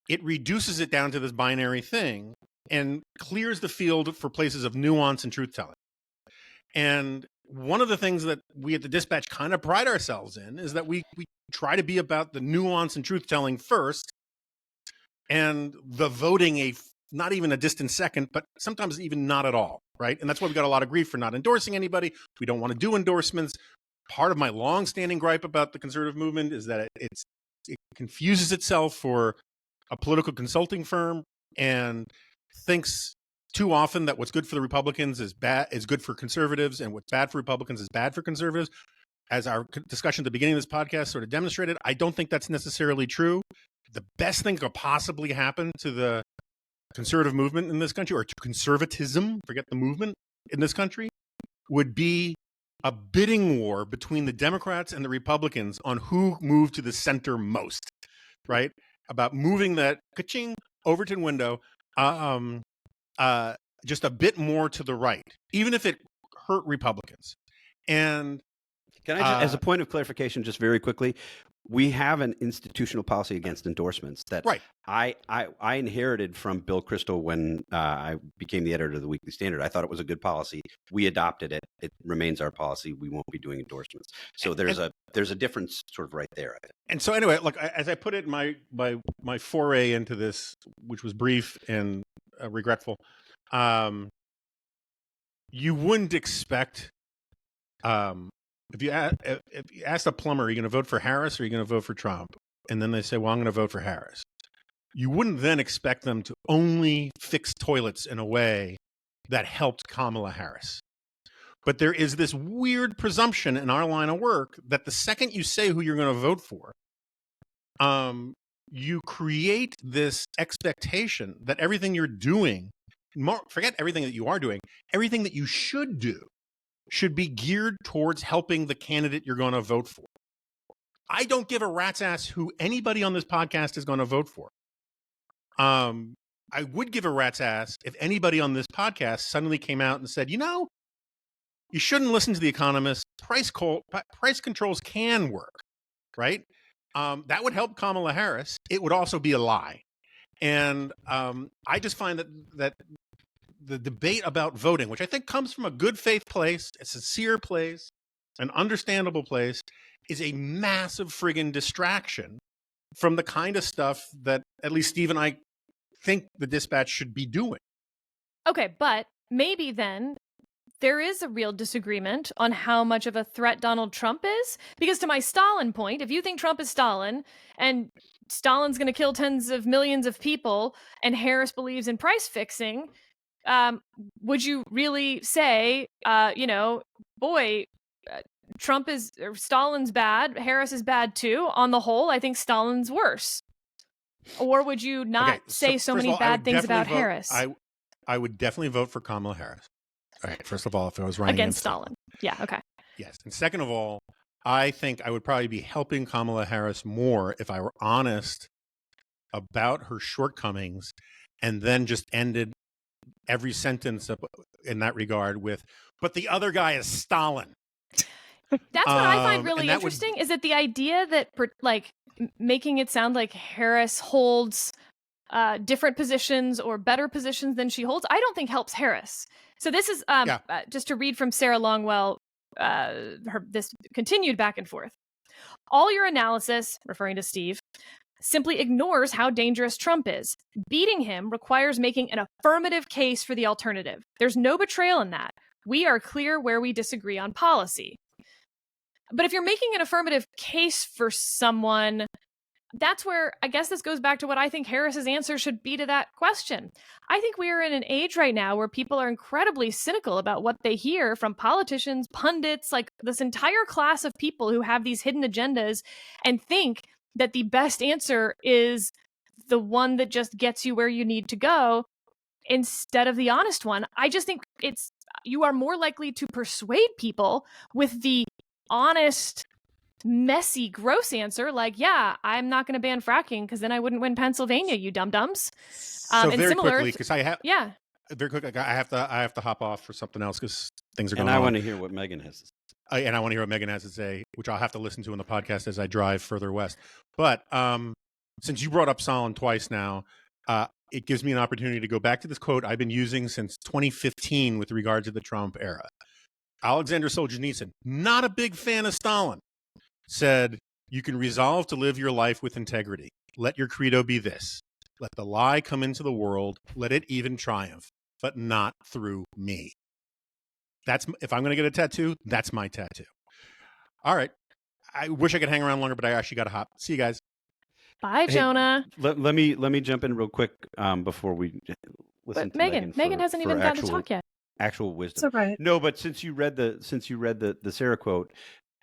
it reduces it down to this binary thing and clears the field for places of nuance and truth-telling. And one of the things that we at the Dispatch kind of pride ourselves in is that we try to be about the nuance and truth-telling first, and the voting not even a distant second, but sometimes even not at all, right? And that's why we got a lot of grief for not endorsing anybody. We don't want to do endorsements. Part of my long-standing gripe about the conservative movement is that it confuses itself for a political consulting firm and thinks too often that what's good for the Republicans is good for conservatives, and what's bad for Republicans is bad for conservatives. As our discussion at the beginning of this podcast sort of demonstrated, I don't think that's necessarily true. The best thing that could possibly happen to the conservative movement in this country, or to conservatism, forget the movement, in this country, would be a bidding war between the Democrats and the Republicans on who moved to the center most, right? About moving that ka-ching Overton window just a bit more to the right, even if it hurt Republicans. And can I just, as a point of clarification, just very quickly, we have an institutional policy against endorsements that right. I inherited from Bill Kristol when I became the editor of the Weekly Standard. I thought it was a good policy. We adopted it. It remains our policy. We won't be doing endorsements. So there's a difference sort of right there, I think. And so anyway, look, as I put it in my foray into this, which was brief and regretful, you wouldn't expect if you ask a plumber, are you going to vote for Harris or are you going to vote for Trump? And then they say, well, I'm going to vote for Harris. You wouldn't then expect them to only fix toilets in a way that helped Kamala Harris. But there is this weird presumption in our line of work that the second you say who you're going to vote for, you create this expectation that everything you're doing, forget everything that you are doing, everything that you should do should be geared towards helping the candidate you're going to vote for. I don't give a rat's ass who anybody on this podcast is going to vote for. I would give a rat's ass if anybody on this podcast suddenly came out and said, you shouldn't listen to the economists. Price controls can work, right? That would help Kamala Harris. It would also be a lie. And I just find that the debate about voting, which I think comes from a good faith place, a sincere place, an understandable place, is a massive friggin' distraction from the kind of stuff that at least Steve and I think the Dispatch should be doing. Okay, but maybe then there is a real disagreement on how much of a threat Donald Trump is. Because to my Stalin point, if you think Trump is Stalin and Stalin's going to kill tens of millions of people and Harris believes in price fixing, would you really say, Stalin's bad, Harris is bad too? On the whole, I think Stalin's worse. Or would you not say so many bad things about Harris? I would definitely vote for Kamala Harris. All right, first of all, if I was running against Stalin. Yeah, okay. Yes. And second of all, I think I would probably be helping Kamala Harris more if I were honest about her shortcomings and then just ended every sentence in that regard with, but the other guy is Stalin. That's what I find really interesting, is that the idea that, making it sound like Harris holds different positions or better positions than she holds, I don't think helps Harris. So this is, just to read from Sarah Longwell, this continued back and forth. All your analysis, referring to Steve, simply ignores how dangerous Trump is. Beating him requires making an affirmative case for the alternative. There's no betrayal in that. We are clear where we disagree on policy. But if you're making an affirmative case for someone, that's where, I guess this goes back to what I think Harris's answer should be to that question. I think we are in an age right now where people are incredibly cynical about what they hear from politicians, pundits, like this entire class of people who have these hidden agendas and think that the best answer is the one that just gets you where you need to go instead of the honest one. I just think you are more likely to persuade people with the honest, messy, gross answer, like, yeah, I'm not going to ban fracking because then I wouldn't win Pennsylvania, you dum-dums. So very quickly, because I have very quick, I have to hop off for something else because things are going And I on. want to hear what Megan has to say. And I want to hear what Megan has to say, which I'll have to listen to in the podcast as I drive further west. But since you brought up Stalin twice now, it gives me an opportunity to go back to this quote I've been using since 2015 with regard to the Trump era. Alexander Solzhenitsyn, not a big fan of Stalin, said, "You can resolve to live your life with integrity. Let your credo be this. Let the lie come into the world. Let it even triumph, but not through me." That's, if I'm going to get a tattoo, that's my tattoo. All right. I wish I could hang around longer, but I actually got to hop. See you guys. Bye, Hey, Jonah. Let me jump in real quick before we listen But to Megan hasn't even gotten to talk yet. Actual wisdom. It's all right. No, but since you read the Sarah quote,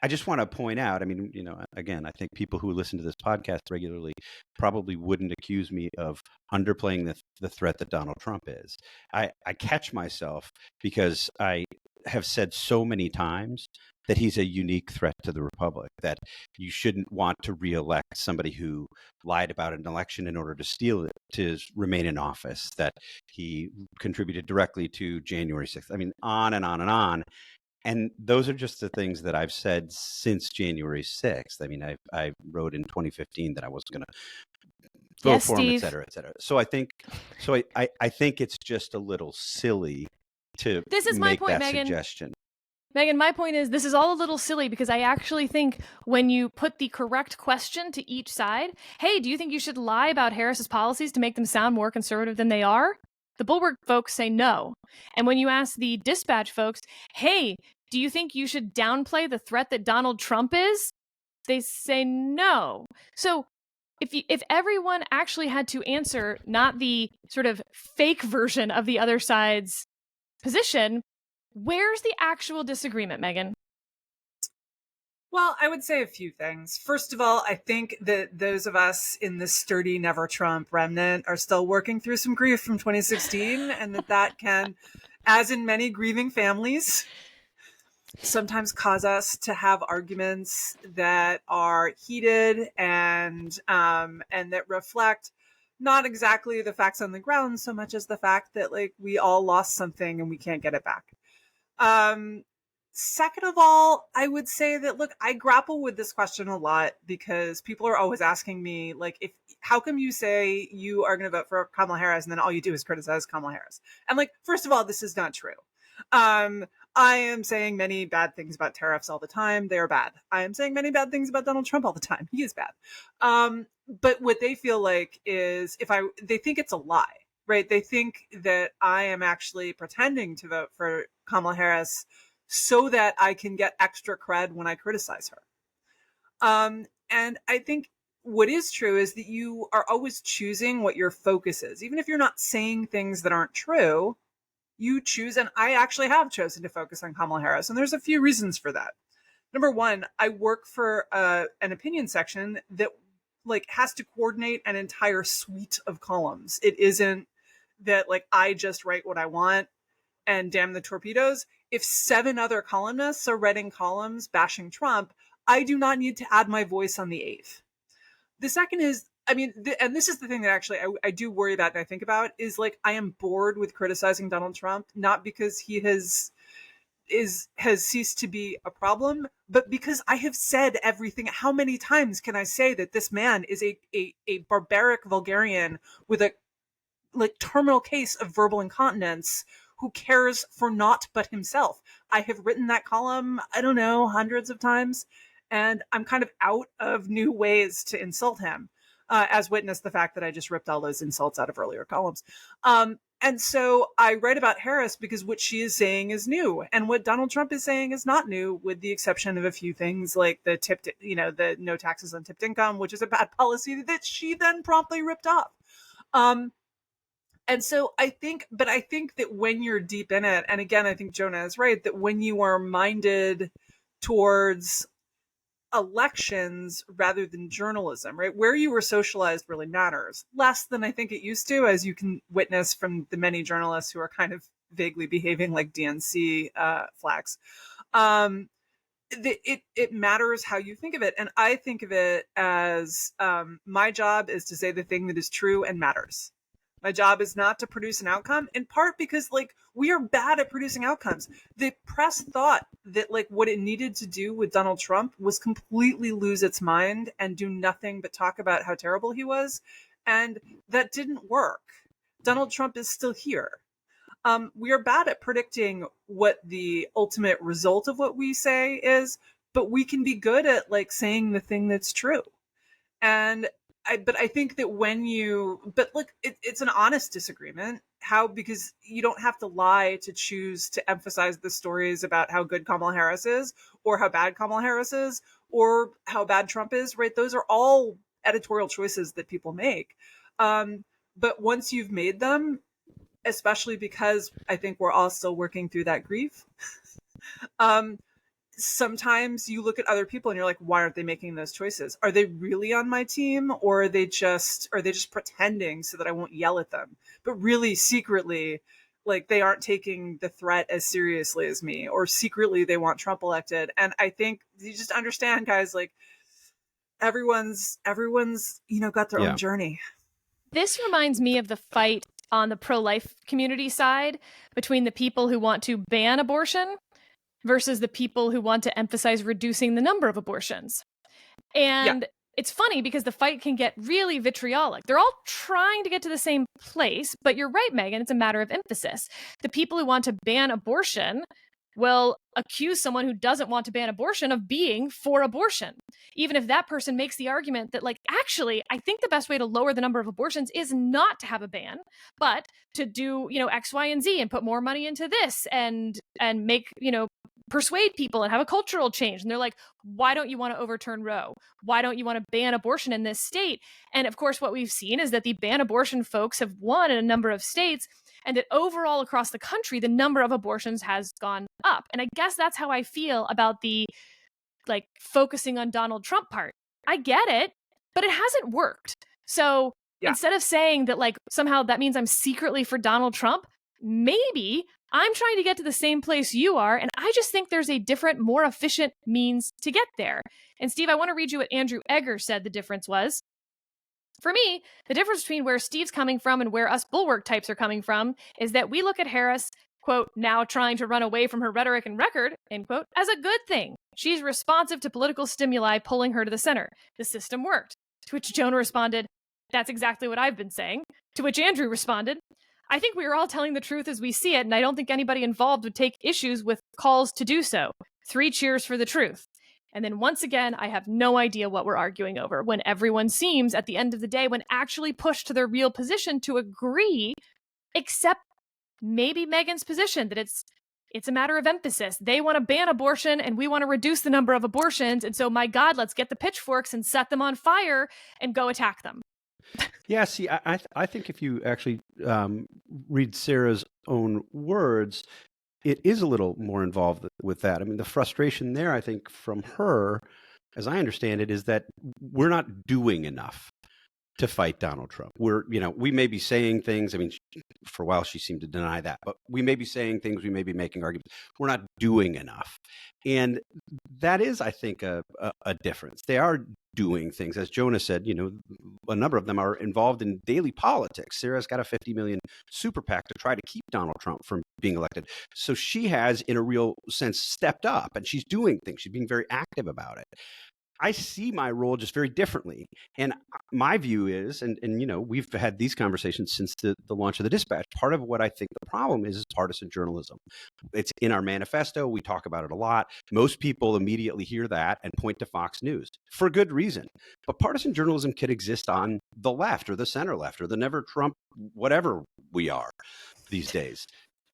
I just want to point out, I mean, again, I think people who listen to this podcast regularly probably wouldn't accuse me of underplaying the threat that Donald Trump is. I catch myself because I have said so many times that he's a unique threat to the republic, that you shouldn't want to reelect somebody who lied about an election in order to steal it, to remain in office, that he contributed directly to January 6th. I mean, on and on and on. And those are just the things that I've said since January 6th. I mean, I wrote in 2015 that I wasn't going to vote Yes, for him, et Steve. cetera, et cetera. So I think it's just a little silly to This is my make point, that Megan. suggestion. Megan, my point is this is all a little silly because I actually think when you put the correct question to each side, hey, do you think you should lie about Harris's policies to make them sound more conservative than they are? The Bulwark folks say no. And when you ask the dispatch folks, hey, do you think you should downplay the threat that Donald Trump is? They say no. So if everyone actually had to answer not the sort of fake version of the other side's position, where's the actual disagreement, Megan? Well, I would say a few things. First of all, I think that those of us in the sturdy NeverTrump remnant are still working through some grief from 2016, and that can, as in many grieving families, sometimes cause us to have arguments that are heated and that reflect not exactly the facts on the ground so much as the fact that like we all lost something and we can't get it back. Second of all, I would say that, look, I grapple with this question a lot because people are always asking me, like, how come you say you are going to vote for Kamala Harris and then all you do is criticize Kamala Harris? And like, first of all, this is not true. I am saying many bad things about tariffs all the time. They are bad. I am saying many bad things about Donald Trump all the time. He is bad. But what they feel like is they think it's a lie, right? They think that I am actually pretending to vote for Kamala Harris so that I can get extra cred when I criticize her. And I think what is true is that you are always choosing what your focus is. Even if you're not saying things that aren't true, you choose, and I actually have chosen to focus on Kamala Harris. And there's a few reasons for that. Number one, I work for an opinion section that like has to coordinate an entire suite of columns. It isn't that like I just write what I want and damn the torpedoes. If 7 other columnists are writing columns bashing Trump, I do not need to add my voice on the 8th. The second is, I mean, and this is the thing that actually I do worry about and I think about is like, I am bored with criticizing Donald Trump, not because he has ceased to be a problem, but because I have said everything. How many times can I say that this man is a barbaric vulgarian with a like terminal case of verbal incontinence who cares for naught but himself? I have written that column, I don't know, hundreds of times, and I'm kind of out of new ways to insult him, as witness the fact that I just ripped all those insults out of earlier columns. And so I write about Harris because what she is saying is new, and what Donald Trump is saying is not new, with the exception of a few things like the the no taxes on tipped income, which is a bad policy that she then promptly ripped off. And so I think that when you're deep in it, and again, I think Jonah is right, that when you are minded towards elections rather than journalism, right, where you were socialized really matters less than I think it used to, as you can witness from the many journalists who are kind of vaguely behaving like DNC flags. It matters how you think of it. And I think of it as my job is to say the thing that is true and matters. My job is not to produce an outcome, in part because like we are bad at producing outcomes. The press thought that like what it needed to do with Donald Trump was completely lose its mind and do nothing but talk about how terrible he was. And that didn't work. Donald Trump is still here. We are bad at predicting what the ultimate result of what we say is, but we can be good at like saying the thing that's true. And but I think that but look, it's an honest disagreement. How? Because you don't have to lie to choose to emphasize the stories about how good Kamala Harris is, or how bad Kamala Harris is, or how bad Trump is, right? Those are all editorial choices that people make. But once you've made them, especially because I think we're all still working through that grief, sometimes you look at other people and you're like, why aren't they making those choices? Are they really on my team, or are they just pretending so that I won't yell at them? But really secretly, like they aren't taking the threat as seriously as me, or secretly they want Trump elected. And I think you just understand, guys, like everyone's got their own journey. This reminds me of the fight on the pro-life community side between the people who want to ban abortion versus the people who want to emphasize reducing the number of abortions. And it's funny because the fight can get really vitriolic. They're all trying to get to the same place, but you're right, Megan, it's a matter of emphasis. The people who want to ban abortion will accuse someone who doesn't want to ban abortion of being for abortion, even if that person makes the argument that, like, actually, I think the best way to lower the number of abortions is not to have a ban, but to do, X, Y, and Z and put more money into this and make, persuade people and have a cultural change. And they're like, why don't you want to overturn Roe? Why don't you want to ban abortion in this state? And of course, what we've seen is that the ban abortion folks have won in a number of states, and that overall across the country, the number of abortions has gone up. And I guess that's how I feel about the like focusing on Donald Trump part. I get it, but it hasn't worked. So instead of saying that like somehow that means I'm secretly for Donald Trump, maybe I'm trying to get to the same place you are, and I just think there's a different, more efficient means to get there. And Steve, I want to read you what Andrew Egger said the difference was. For me, the difference between where Steve's coming from and where us Bulwark types are coming from is that we look at Harris, quote, now trying to run away from her rhetoric and record, end quote, as a good thing. She's responsive to political stimuli pulling her to the center. The system worked. To which Jonah responded, that's exactly what I've been saying. To which Andrew responded, I think we are all telling the truth as we see it, and I don't think anybody involved would take issues with calls to do so. 3 cheers for the truth. And then once again, I have no idea what we're arguing over, when everyone seems, at the end of the day, when actually pushed to their real position, to agree, except maybe Megan's position, that it's a matter of emphasis. They want to ban abortion, and we want to reduce the number of abortions, and so, my God, let's get the pitchforks and set them on fire and go attack them. Yeah, see, I think if you actually read Sarah's own words, it is a little more involved with that. I mean, the frustration there, I think, from her, as I understand it, is that we're not doing enough to fight Donald Trump. We may be saying things. I mean, for a while she seemed to deny that, but we may be saying things. We may be making arguments. We're not doing enough. And that is, I think, a difference. They are doing things. As Jonah said, a number of them are involved in daily politics. Sarah's got a $50 million super PAC to try to keep Donald Trump from being elected. So she has, in a real sense, stepped up, and she's doing things. She's being very active about it. I see my role just very differently. And my view is, and we've had these conversations since the launch of the Dispatch. Part of what I think the problem is partisan journalism. It's in our manifesto. We talk about it a lot. Most people immediately hear that and point to Fox News for good reason. But partisan journalism can exist on the left or the center left or the NeverTrump, whatever we are these days.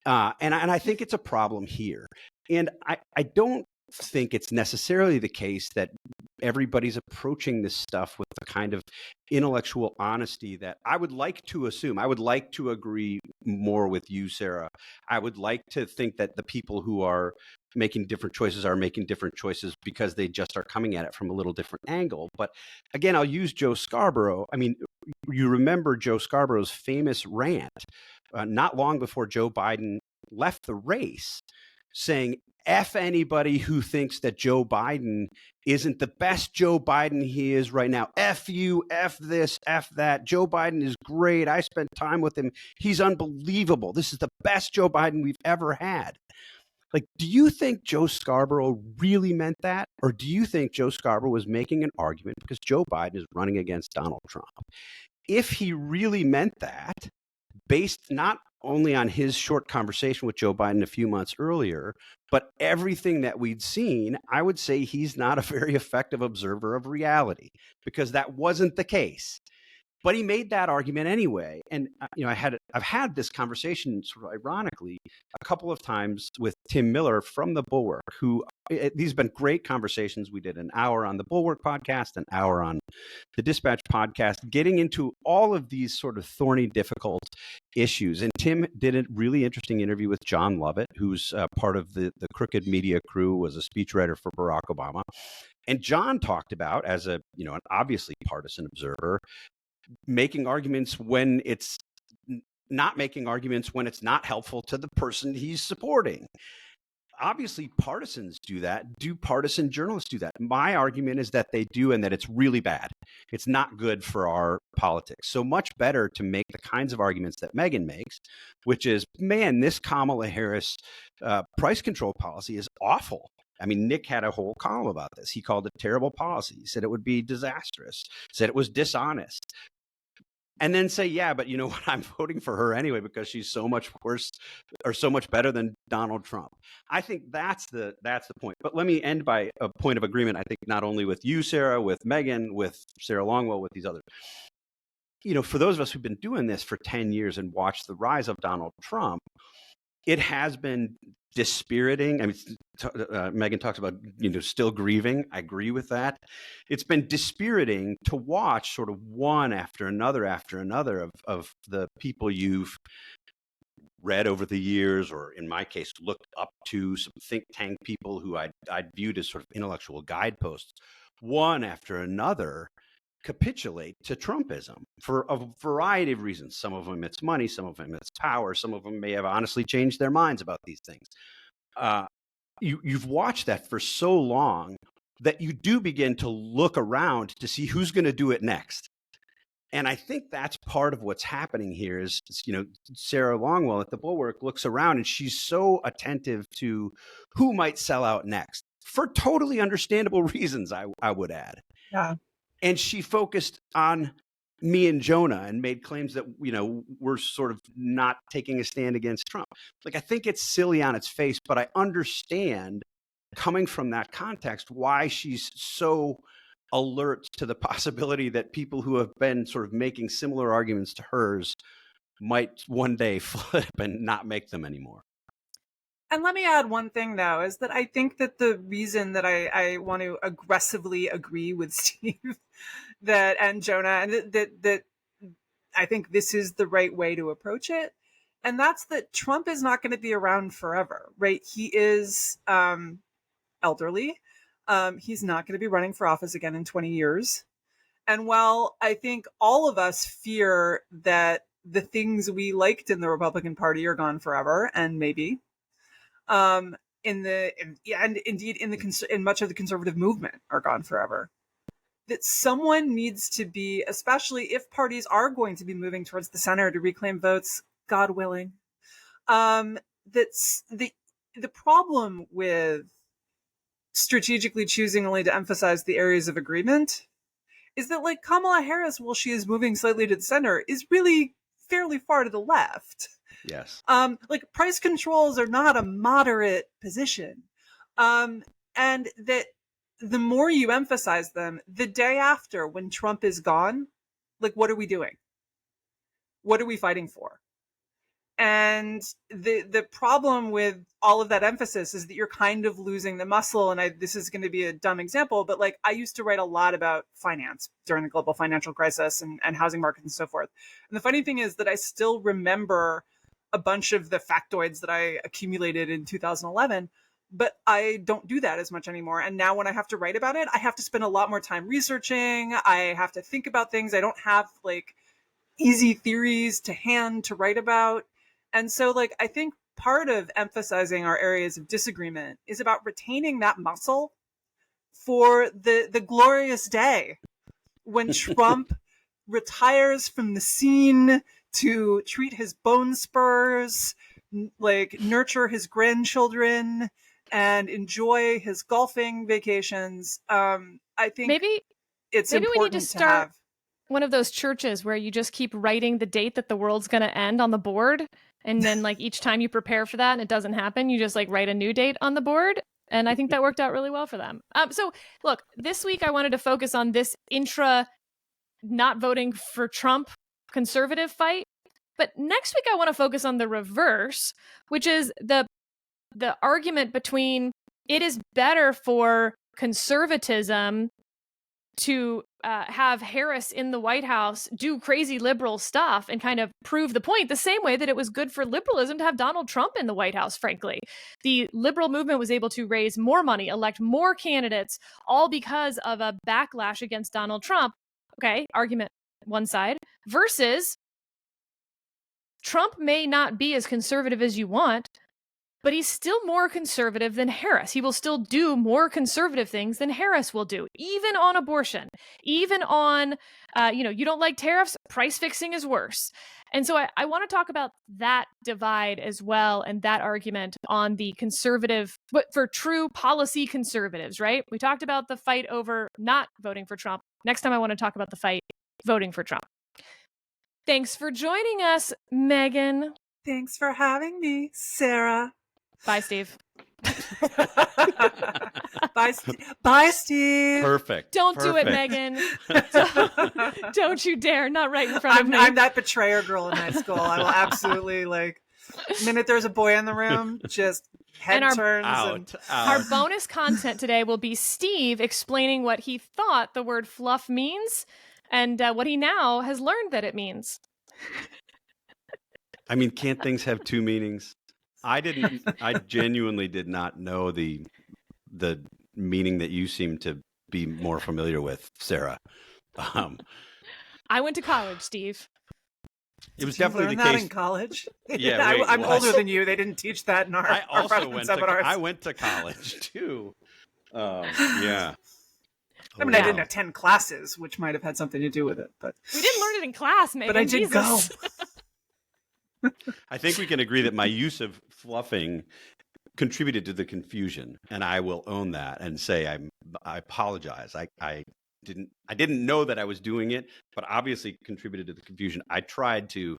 And I think it's a problem here. And I don't think it's necessarily the case that everybody's approaching this stuff with the kind of intellectual honesty that I would like to assume. I would like to agree more with you, Sarah. I would like to think that the people who are making different choices are making different choices because they just are coming at it from a little different angle. But again, I'll use Joe Scarborough. I mean, you remember Joe Scarborough's famous rant not long before Joe Biden left the race, saying, F anybody who thinks that Joe Biden isn't the best Joe Biden he is right now. F you, F this, F that. Joe Biden is great. I spent time with him. He's unbelievable. This is the best Joe Biden we've ever had. Like, do you think Joe Scarborough really meant that? Or do you think Joe Scarborough was making an argument because Joe Biden is running against Donald Trump? If he really meant that, based not only on his short conversation with Joe Biden a few months earlier, but everything that we'd seen, I would say he's not a very effective observer of reality, because that wasn't the case. But he made that argument anyway. And I've had this conversation sort of ironically a couple of times with Tim Miller from the Bulwark, who these have been great conversations. We did an hour on the Bulwark podcast, an hour on the Dispatch podcast, getting into all of these sort of thorny, difficult issues. And Tim did a really interesting interview with John Lovett, who's part of the Crooked Media crew, was a speechwriter for Barack Obama. And John talked about, as an obviously partisan observer, making arguments when it's not making arguments when it's not helpful to the person he's supporting. Obviously, partisans do that. Do partisan journalists do that? My argument is that they do, and that it's really bad. It's not good for our politics. So much better to make the kinds of arguments that Megyn makes, which is, man, this Kamala Harris price control policy is awful. I mean, Nick had a whole column about this. He called it terrible policy. He said it would be disastrous, said it was dishonest. And then say, yeah, but you know what? I'm voting for her anyway because she's so much worse or so much better than Donald Trump. I think that's the point. But let me end by a point of agreement. I think not only with you, Sarah, with Megyn, with Sarah Longwell, with these others. For those of us who've been doing this for 10 years and watched the rise of Donald Trump, it has been dispiriting. I mean, Megyn talks about, still grieving. I agree with that. It's been dispiriting to watch sort of one after another of the people you've read over the years, or in my case, looked up to, some think tank people who I'd viewed as sort of intellectual guideposts, one after another capitulate to Trumpism for a variety of reasons. Some of them it's money, some of them it's power, some of them may have honestly changed their minds about these things. You've watched that for so long that you do begin to look around to see who's going to do it next. And I think that's part of what's happening here is, Sarah Longwell at the Bulwark looks around and she's so attentive to who might sell out next for totally understandable reasons, I would add. Yeah. And she focused on me and Jonah and made claims that, we're sort of not taking a stand against Trump. Like, I think it's silly on its face, but I understand, coming from that context, why she's so alert to the possibility that people who have been sort of making similar arguments to hers might one day flip and not make them anymore. And let me add one thing, though, is that I think that the reason that I want to aggressively agree with Steve and Jonah, and that I think this is the right way to approach it, and that's that Trump is not going to be around forever, right? He is elderly. He's not going to be running for office again in 20 years. And while I think all of us fear that the things we liked in the Republican Party are gone forever, and maybe, and indeed in much of the conservative movement are gone forever, that someone needs to be, especially if parties are going to be moving towards the center to reclaim votes, God willing, that's the problem with strategically choosing only to emphasize the areas of agreement is that, like, Kamala Harris, while she is moving slightly to the center, is really fairly far to the left. Yes. Like, price controls are not a moderate position. And that the more you emphasize them, the day after, when Trump is gone, like, what are we doing? What are we fighting for? And the problem with all of that emphasis is that you're kind of losing the muscle. And this is going to be a dumb example, but like, I used to write a lot about finance during the global financial crisis and housing markets and so forth. And the funny thing is that I still remember a bunch of the factoids that I accumulated in 2011, but I don't do that as much anymore. And now when I have to write about it, I have to spend a lot more time researching. I have to think about things. I don't have like easy theories to hand to write about. And so, like, I think part of emphasizing our areas of disagreement is about retaining that muscle for the glorious day when Trump retires from the scene to treat his bone spurs, like nurture his grandchildren, and enjoy his golfing vacations. I think Maybe it's we need important to to start have. one of those churches where you just keep writing the date that the world's going to end on the board. And then like each time you prepare for that and it doesn't happen, you just like write a new date on the board. And I think that worked out really well for them. So look, this week I wanted to focus on this intra not voting for Trump conservative fight. But next week I want to focus on the reverse, which is the argument between it is better for conservatism to have Harris in the White House do crazy liberal stuff and kind of prove the point the same way that it was good for liberalism to have Donald Trump in the White House, frankly. The liberal movement was able to raise more money, elect more candidates, all because of a backlash against Donald Trump. Okay, argument one side, versus Trump may not be as conservative as you want, but he's still more conservative than Harris. He will still do more conservative things than Harris will do, even on abortion, even on, you don't like tariffs, price fixing is worse. And so I want to talk about that divide as well and that argument on the conservative, but for true policy conservatives, right? We talked about the fight over not voting for Trump. Next time I want to talk about the fight voting for Trump. Thanks for joining us, Megan. Thanks for having me, Sarah. Bye, Steve. Bye, Steve. Perfect. Don't do it, Perfect. Megan. Don't you dare. Not right in front of me. I'm that betrayer girl in high school. I will absolutely, the minute there's a boy in the room, just head And turns. Out. Our bonus content today will be Steve explaining what he thought the word fluff means and what he now has learned that it means. I mean, can't things have two meanings? I genuinely did not know the meaning that you seem to be more familiar with, Sarah. I went to college, Steve. It was Did you definitely learn the that case. in college. Yeah, I'm what? older than you. They didn't teach that in our I also freshman went seminars. I went to college too. Yeah. I mean, I didn't attend classes, which might have had something to do with it, but We didn't learn it in class, Megan. but I did Jesus. go. I think we can agree that my use of fluffing contributed to the confusion, and I will own that and say I apologize. I didn't know that I was doing it, but obviously contributed to the confusion. I tried to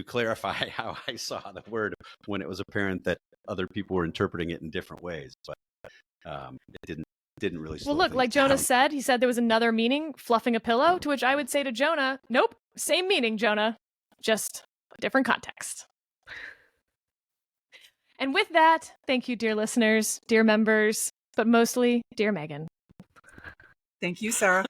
clarify how I saw the word when it was apparent that other people were interpreting it in different ways, but it didn't really. Well, look, like Jonah said, he said there was another meaning, fluffing a pillow, to which I would say to Jonah, nope, same meaning, Jonah, just different context. And with that, thank you, dear listeners, dear members, but mostly dear Megan. Thank you, Sarah.